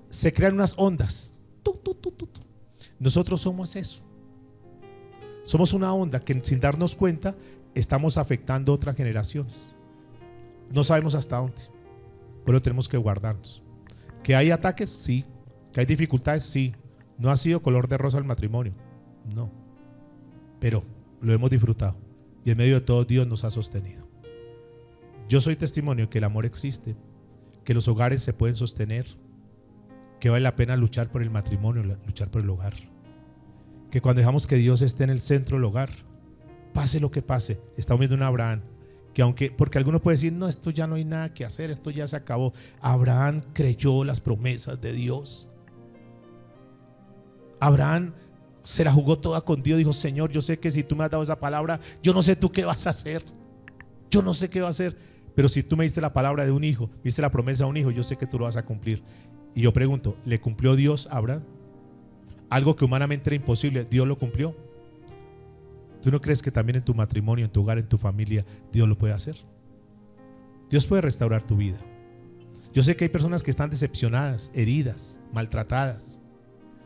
Se crean unas ondas. Nosotros somos eso. Somos una onda que sin darnos cuenta estamos afectando a otras generaciones. No sabemos hasta dónde, pero tenemos que guardarnos. ¿Que hay ataques? Sí. ¿Que hay dificultades? Sí. No ha sido color de rosa el matrimonio, no, pero lo hemos disfrutado y en medio de todo Dios nos ha sostenido. Yo soy testimonio que el amor existe, que los hogares se pueden sostener, que vale la pena luchar por el matrimonio, luchar por el hogar, que cuando dejamos que Dios esté en el centro del hogar, pase lo que pase. Estamos viendo un Abraham que porque alguno puede decir, no, esto ya no hay nada que hacer, esto ya se acabó. Abraham creyó las promesas de Dios. Abraham se la jugó toda con Dios. Dijo, Señor, yo sé que si tú me has dado esa palabra, yo no sé tú qué vas a hacer. Yo no sé qué va a hacer, pero si tú me diste la palabra de un hijo, diste la promesa de un hijo, yo sé que tú lo vas a cumplir. Y yo pregunto, ¿le cumplió Dios a Abraham? Algo que humanamente era imposible, ¿Dios lo cumplió? ¿Tú no crees que también en tu matrimonio, en tu hogar, en tu familia, Dios lo puede hacer? Dios puede restaurar tu vida. Yo sé que hay personas que están decepcionadas, heridas, maltratadas,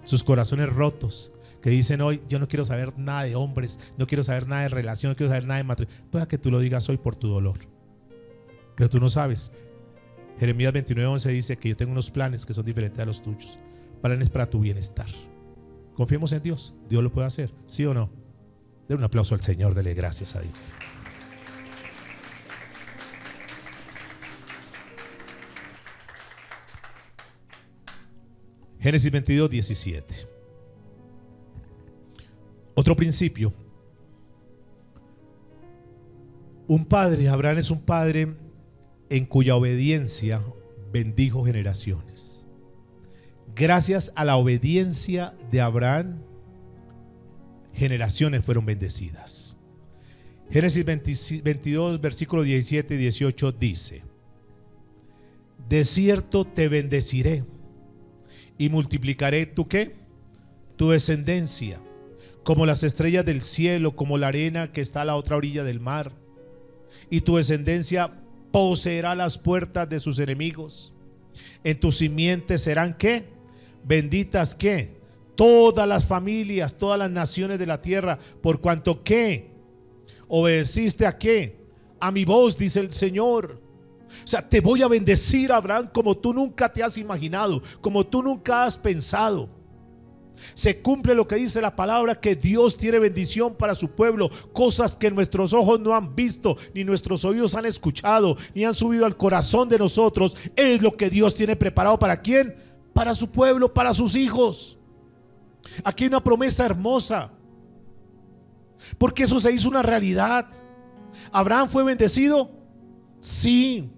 sus corazones rotos, que dicen hoy, yo no quiero saber nada de hombres, no quiero saber nada de relación, no quiero saber nada de matrimonio. Puede que tú lo digas hoy por tu dolor, pero tú no sabes. Jeremías 29:11 dice que yo tengo unos planes que son diferentes a los tuyos, planes para tu bienestar. Confiemos en Dios, Dios lo puede hacer, ¿sí o no? Den un aplauso al Señor, dele gracias a Dios. Génesis 22:17. Otro principio. Un padre, Abraham es un padre en cuya obediencia bendijo generaciones. Gracias a la obediencia de Abraham, generaciones fueron bendecidas. Génesis 22, versículos 17 y 18 dice: de cierto te bendeciré y multiplicaré ¿tu qué? Tu descendencia, como las estrellas del cielo, como la arena que está a la otra orilla del mar. Y tu descendencia poseerá las puertas de sus enemigos. En tus simientes serán ¿qué? Benditas ¿qué? Todas las familias, todas las naciones de la tierra, por cuanto ¿qué? Obedeciste ¿a qué? A mi voz, dice el Señor. O sea, te voy a bendecir, Abraham, como tú nunca te has imaginado, como tú nunca has pensado. Se cumple lo que dice la palabra, que Dios tiene bendición para su pueblo, cosas que nuestros ojos no han visto, ni nuestros oídos han escuchado, ni han subido al corazón de nosotros. Es lo que Dios tiene preparado. ¿Para quién? Para su pueblo, para sus hijos. Aquí hay una promesa hermosa, porque eso se hizo una realidad. ¿Abraham fue bendecido? Sí,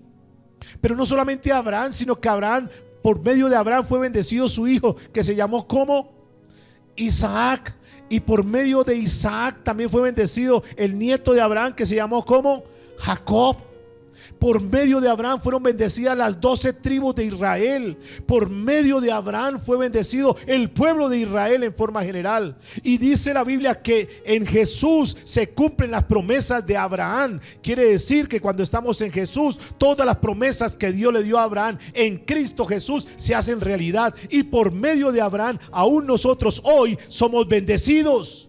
pero no solamente Abraham, sino que Abraham, por medio de Abraham fue bendecido su hijo, que se llamó ¿cómo? Isaac. Y por medio de Isaac también fue bendecido el nieto de Abraham, que se llamó ¿cómo? Jacob. Por medio de Abraham fueron bendecidas las 12 tribus de Israel. Por medio de Abraham fue bendecido el pueblo de Israel en forma general. Y dice la Biblia que en Jesús se cumplen las promesas de Abraham. Quiere decir que cuando estamos en Jesús, todas las promesas que Dios le dio a Abraham en Cristo Jesús se hacen realidad. Y por medio de Abraham, aún nosotros hoy somos bendecidos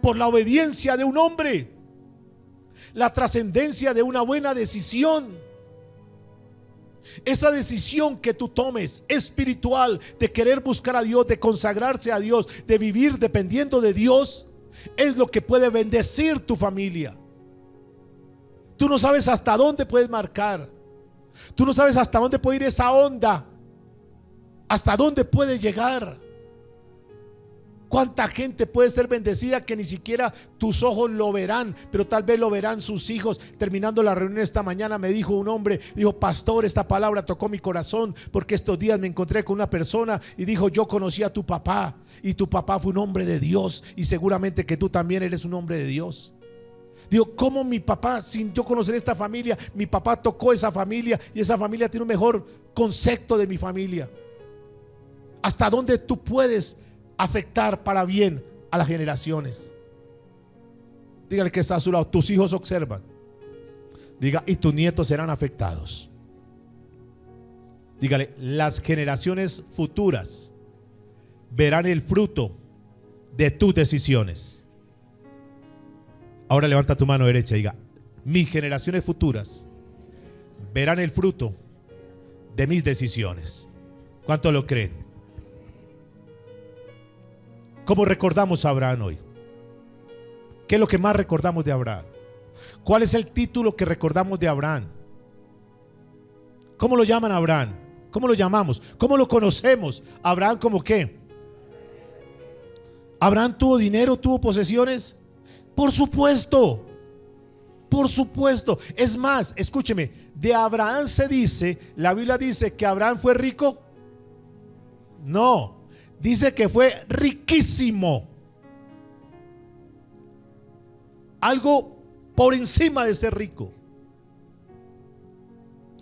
por la obediencia de un hombre. La trascendencia de una buena decisión. Esa decisión que tú tomes espiritual, de querer buscar a Dios, de consagrarse a Dios, de vivir dependiendo de Dios, es lo que puede bendecir tu familia. Tú no sabes hasta dónde puedes marcar. Tú no sabes hasta dónde puede ir esa onda, hasta dónde puede llegar. ¿Cuánta gente puede ser bendecida que ni siquiera tus ojos lo verán, pero tal vez lo verán sus hijos? Terminando la reunión esta mañana me dijo un hombre, dijo: pastor, esta palabra tocó mi corazón, porque estos días me encontré con una persona y dijo: yo conocí a tu papá y tu papá fue un hombre de Dios, y seguramente que tú también eres un hombre de Dios. Digo, ¿cómo mi papá, sin yo conocer esta familia, mi papá tocó esa familia y esa familia tiene un mejor concepto de mi familia? ¿Hasta dónde tú puedes afectar para bien a las generaciones. Dígale que está a su lado, tus hijos observan. Diga, y tus nietos serán afectados. Dígale, las generaciones futuras verán el fruto de tus decisiones. Ahora levanta tu mano derecha y diga, mis generaciones futuras verán el fruto de mis decisiones. ¿Cuánto lo creen? ¿Cómo recordamos a Abraham hoy? ¿Qué es lo que más recordamos de Abraham? ¿Cuál es el título que recordamos de Abraham? ¿Cómo lo llaman a Abraham? ¿Cómo lo llamamos? ¿Cómo lo conocemos? ¿Abraham como qué? ¿Abraham tuvo dinero, tuvo posesiones? Por supuesto. Por supuesto. Es más, escúcheme, de Abraham se dice, la Biblia dice que Abraham fue rico. No, dice que fue riquísimo. Algo por encima de ser rico.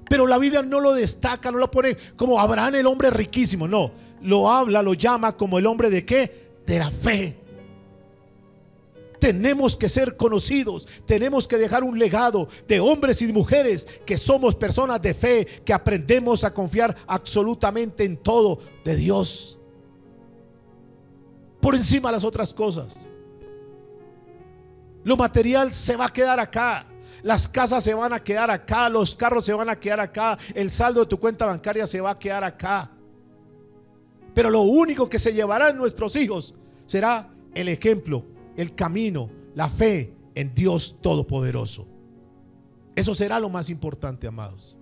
Pero la Biblia no lo destaca, no lo pone como Abraham el hombre riquísimo. No, lo habla, lo llama como el hombre de ¿qué? De la fe. Tenemos que ser conocidos, tenemos que dejar un legado de hombres y mujeres que somos personas de fe, que aprendemos a confiar absolutamente en todo de Dios, por encima de las otras cosas. Lo material se va a quedar acá, las casas se van a quedar acá, los carros se van a quedar acá, el saldo de tu cuenta bancaria se va a quedar acá. Pero lo único que se llevarán nuestros hijos será el ejemplo, el camino, la fe en Dios Todopoderoso. Eso será lo más importante, amados.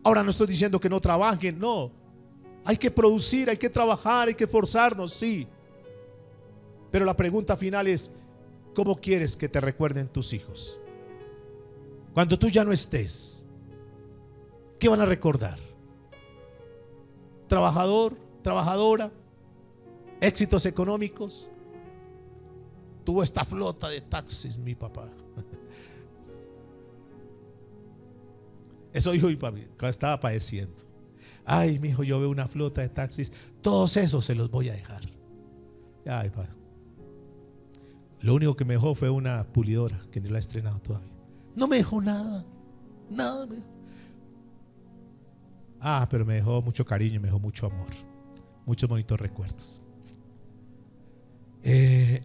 Ahora no estoy diciendo que no trabajen, no. Hay que producir, hay que trabajar, hay que esforzarnos, sí. Pero la pregunta final es, ¿cómo quieres que te recuerden tus hijos? Cuando tú ya no estés, ¿qué van a recordar? Trabajador, trabajadora, éxitos económicos. Tuvo esta flota de taxis, mi papá. Eso dijo mi papi cuando estaba padeciendo. Ay, mi hijo, yo veo una flota de taxis. Todos esos se los voy a dejar. Ay, papá. Lo único que me dejó fue una pulidora que ni la he estrenado todavía. No me dejó nada. Nada me dejó. Pero me dejó mucho cariño, me dejó mucho amor, muchos bonitos recuerdos.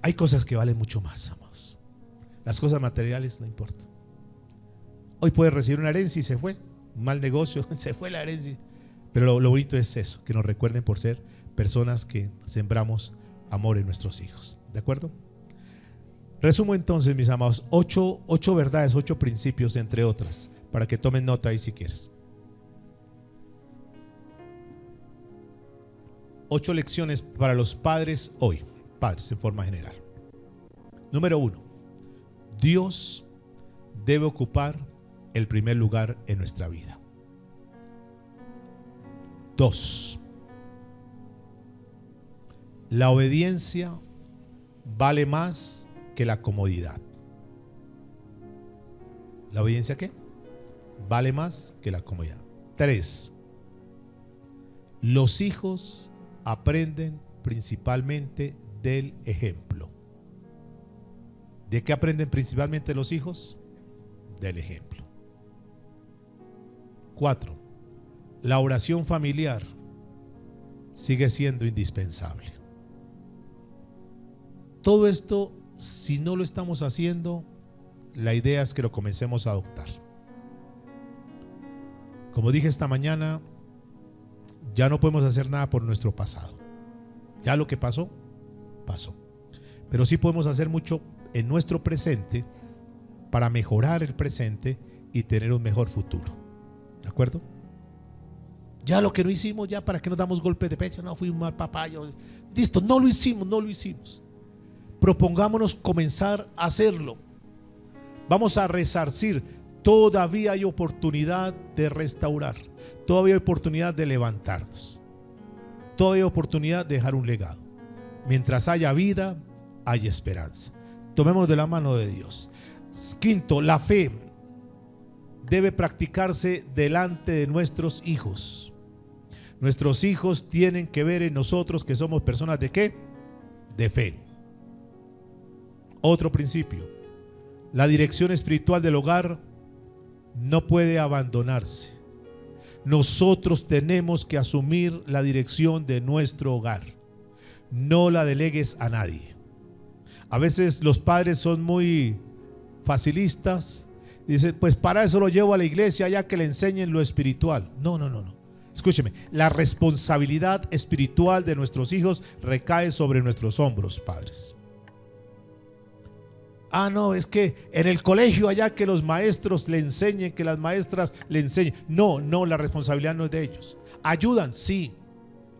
Hay cosas que valen mucho más, amados. Las cosas materiales no importan. Hoy puedes recibir una herencia y se fue. Un mal negocio, se fue la herencia. Pero lo bonito es eso, que nos recuerden por ser personas que sembramos amor en nuestros hijos. ¿De acuerdo? Resumo entonces, mis amados, 8 verdades, 8 principios, entre otras, para que tomen nota ahí si quieres. 8 lecciones para los padres hoy. Padres en forma general. Número 1. Dios debe ocupar el primer lugar en nuestra vida. 2. La obediencia vale más que la comodidad. ¿La obediencia qué? Vale más que la comodidad. 3. Los hijos aprenden principalmente del ejemplo. ¿De qué aprenden principalmente los hijos? Del ejemplo. 4. La oración familiar sigue siendo indispensable. Todo esto, si no lo estamos haciendo, la idea es que lo comencemos a adoptar. Como dije esta mañana, ya no podemos hacer nada por nuestro pasado. Ya lo que pasó, pasó. Pero sí podemos hacer mucho en nuestro presente para mejorar el presente y tener un mejor futuro. ¿De acuerdo? Ya lo que no hicimos, ya para que nos damos golpes de pecho, no fui un mal papá, listo, no lo hicimos. Propongámonos comenzar a hacerlo. Vamos a resarcir. Todavía hay oportunidad de restaurar. Todavía hay oportunidad de levantarnos. Todavía hay oportunidad de dejar un legado. Mientras haya vida, hay esperanza. Tomémonos de la mano de Dios. 5. La fe debe practicarse delante de nuestros hijos. Nuestros hijos tienen que ver en nosotros que somos personas de ¿qué? De fe. Otro principio: la dirección espiritual del hogar no puede abandonarse. Nosotros tenemos que asumir la dirección de nuestro hogar. No la delegues a nadie. A veces los padres son muy facilistas. Dicen, pues para eso lo llevo a la iglesia, ya que le enseñen lo espiritual. No. Escúcheme, la responsabilidad espiritual de nuestros hijos recae sobre nuestros hombros, padres. No, es que en el colegio allá que los maestros le enseñen, que las maestras le enseñen. No, la responsabilidad no es de ellos. Ayudan, sí.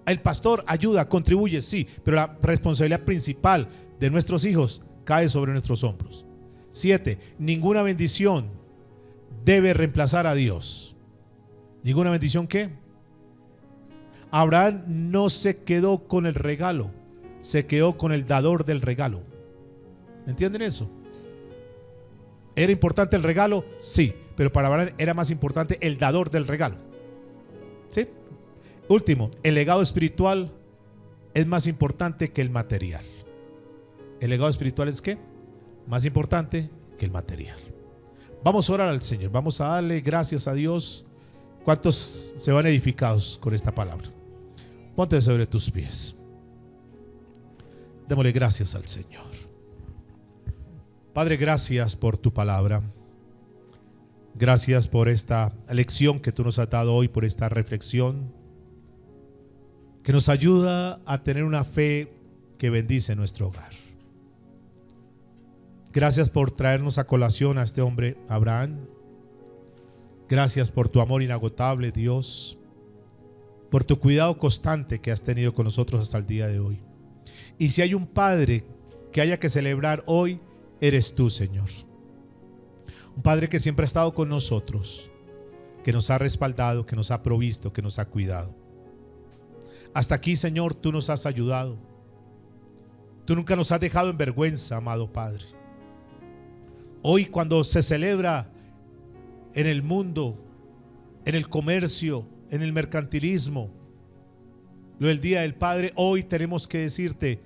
El pastor ayuda, contribuye, sí. Pero la responsabilidad principal de nuestros hijos cae sobre nuestros hombros. 7. Ninguna bendición debe reemplazar a Dios. ¿Ninguna bendición qué? Abraham no se quedó con el regalo, se quedó con el dador del regalo. ¿Entienden eso? ¿Era importante el regalo? Sí, pero para Abraham era más importante el dador del regalo. ¿Sí? Último, el legado espiritual es más importante que el material. ¿El legado espiritual es qué? Más importante que el material. Vamos a orar al Señor, vamos a darle gracias a Dios. ¿Cuántos se van edificados con esta palabra? Ponte sobre tus pies. Démosle gracias al Señor. Padre, gracias por tu palabra. Gracias por esta lección que tú nos has dado hoy, por esta reflexión que nos ayuda a tener una fe que bendice nuestro hogar. Gracias por traernos a colación a este hombre Abraham. Gracias por tu amor inagotable, Dios, por tu cuidado constante que has tenido con nosotros hasta el día de hoy. Y si hay un padre que haya que celebrar hoy, eres tú, Señor. Un padre que siempre ha estado con nosotros, que nos ha respaldado, que nos ha provisto, que nos ha cuidado. Hasta aquí, Señor, tú nos has ayudado. Tú nunca nos has dejado en vergüenza, amado Padre. Hoy, cuando se celebra en el mundo, en el comercio, en el mercantilismo, lo del Día del Padre, hoy tenemos que decirte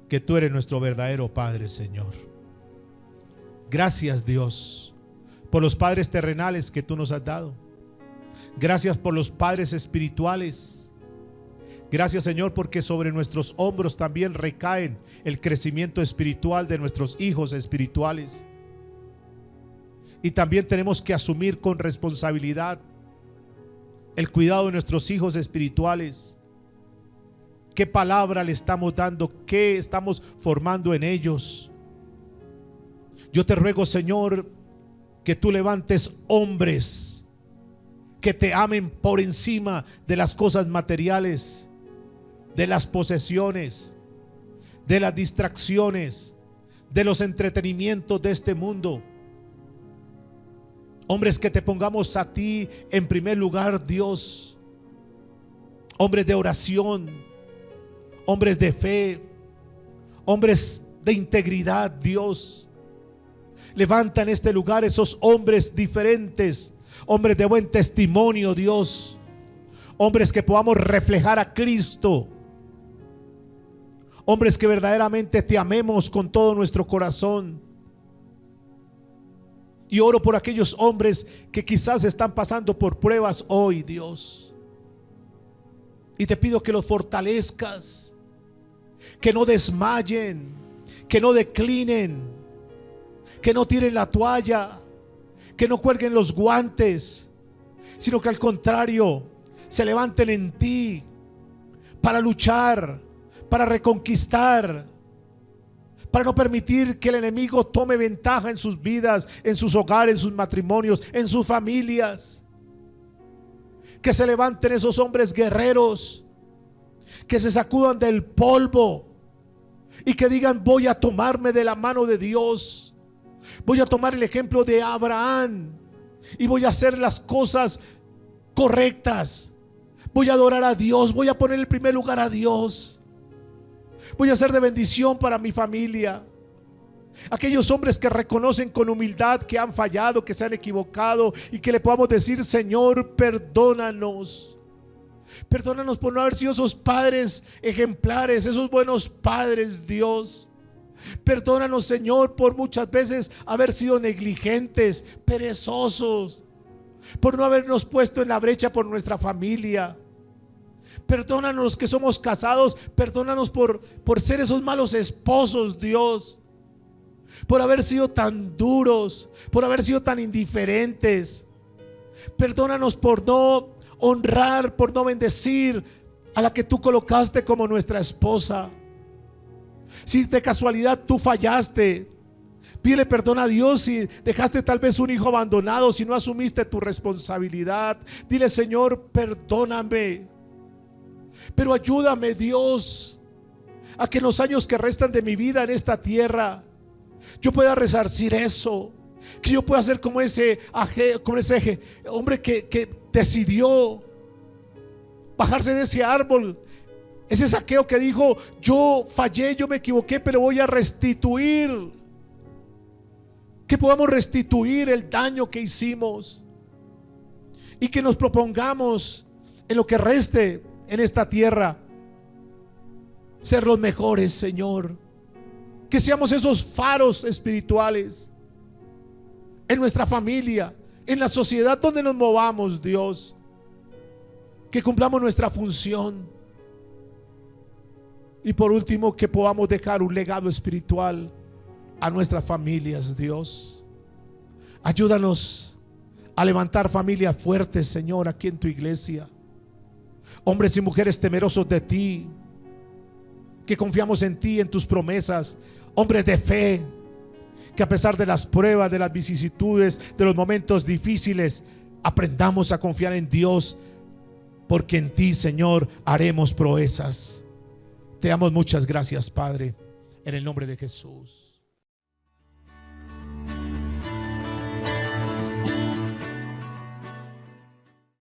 que tú eres nuestro verdadero Padre, Señor. Gracias, Dios, por los padres terrenales que tú nos has dado. Gracias por los padres espirituales. Gracias, Señor, porque sobre nuestros hombros también recaen el crecimiento espiritual de nuestros hijos espirituales. Y también tenemos que asumir con responsabilidad el cuidado de nuestros hijos espirituales. ¿Qué palabra le estamos dando? ¿Qué estamos formando en ellos? Yo te ruego, Señor, que tú levantes hombres que te amen por encima de las cosas materiales, de las posesiones, de las distracciones, de los entretenimientos de este mundo. Hombres que te pongamos a ti en primer lugar, Dios. Hombres de oración, hombres de fe, hombres de integridad, Dios. Levanta en este lugar esos hombres diferentes, hombres de buen testimonio, Dios. Hombres que podamos reflejar a Cristo. Hombres que verdaderamente te amemos con todo nuestro corazón. Y oro por aquellos hombres que quizás están pasando por pruebas hoy, Dios. Y te pido que los fortalezcas, que no desmayen, que no declinen, que no tiren la toalla, que no cuelguen los guantes, sino que al contrario se levanten en ti para luchar, para reconquistar, para no permitir que el enemigo tome ventaja en sus vidas, en sus hogares, en sus matrimonios, en sus familias. Que se levanten esos hombres guerreros, que se sacudan del polvo y que digan: voy a tomarme de la mano de Dios, voy a tomar el ejemplo de Abraham y voy a hacer las cosas correctas. Voy a adorar a Dios, voy a poner en primer lugar a Dios. Voy a ser de bendición para mi familia. Aquellos hombres que reconocen con humildad que han fallado, que se han equivocado, y que le podamos decir: Señor, perdónanos. Perdónanos por no haber sido esos padres ejemplares, esos buenos padres, Dios. Perdónanos, Señor, por muchas veces haber sido negligentes, perezosos, por no habernos puesto en la brecha por nuestra familia. Perdónanos los que somos casados, perdónanos por ser esos malos esposos, Dios, por haber sido tan duros, por haber sido tan indiferentes. Perdónanos por no honrar, por no bendecir a la que tú colocaste como nuestra esposa. Si de casualidad tú fallaste, pídele perdón a Dios. Si dejaste tal vez un hijo abandonado, si no asumiste tu responsabilidad, dile: Señor, perdóname, pero ayúdame, Dios, a que en los años que restan de mi vida en esta tierra yo pueda resarcir eso, que yo pueda ser como ese hombre que decidió bajarse de ese árbol, ese Zaqueo que dijo: yo fallé, yo me equivoqué, pero voy a restituir. Que podamos restituir el daño que hicimos y que nos propongamos en lo que reste en esta tierra ser los mejores, Señor. Que seamos esos faros espirituales en nuestra familia, en la sociedad donde nos movamos, Dios. Que cumplamos nuestra función. Y por último, que podamos dejar un legado espiritual a nuestras familias, Dios. Ayúdanos a levantar familias fuertes, Señor, aquí en tu iglesia. Hombres y mujeres temerosos de ti, que confiamos en ti, en tus promesas. Hombres de fe, que a pesar de las pruebas, de las vicisitudes, de los momentos difíciles, aprendamos a confiar en Dios, porque en ti, Señor, haremos proezas. Te damos muchas gracias, Padre, en el nombre de Jesús.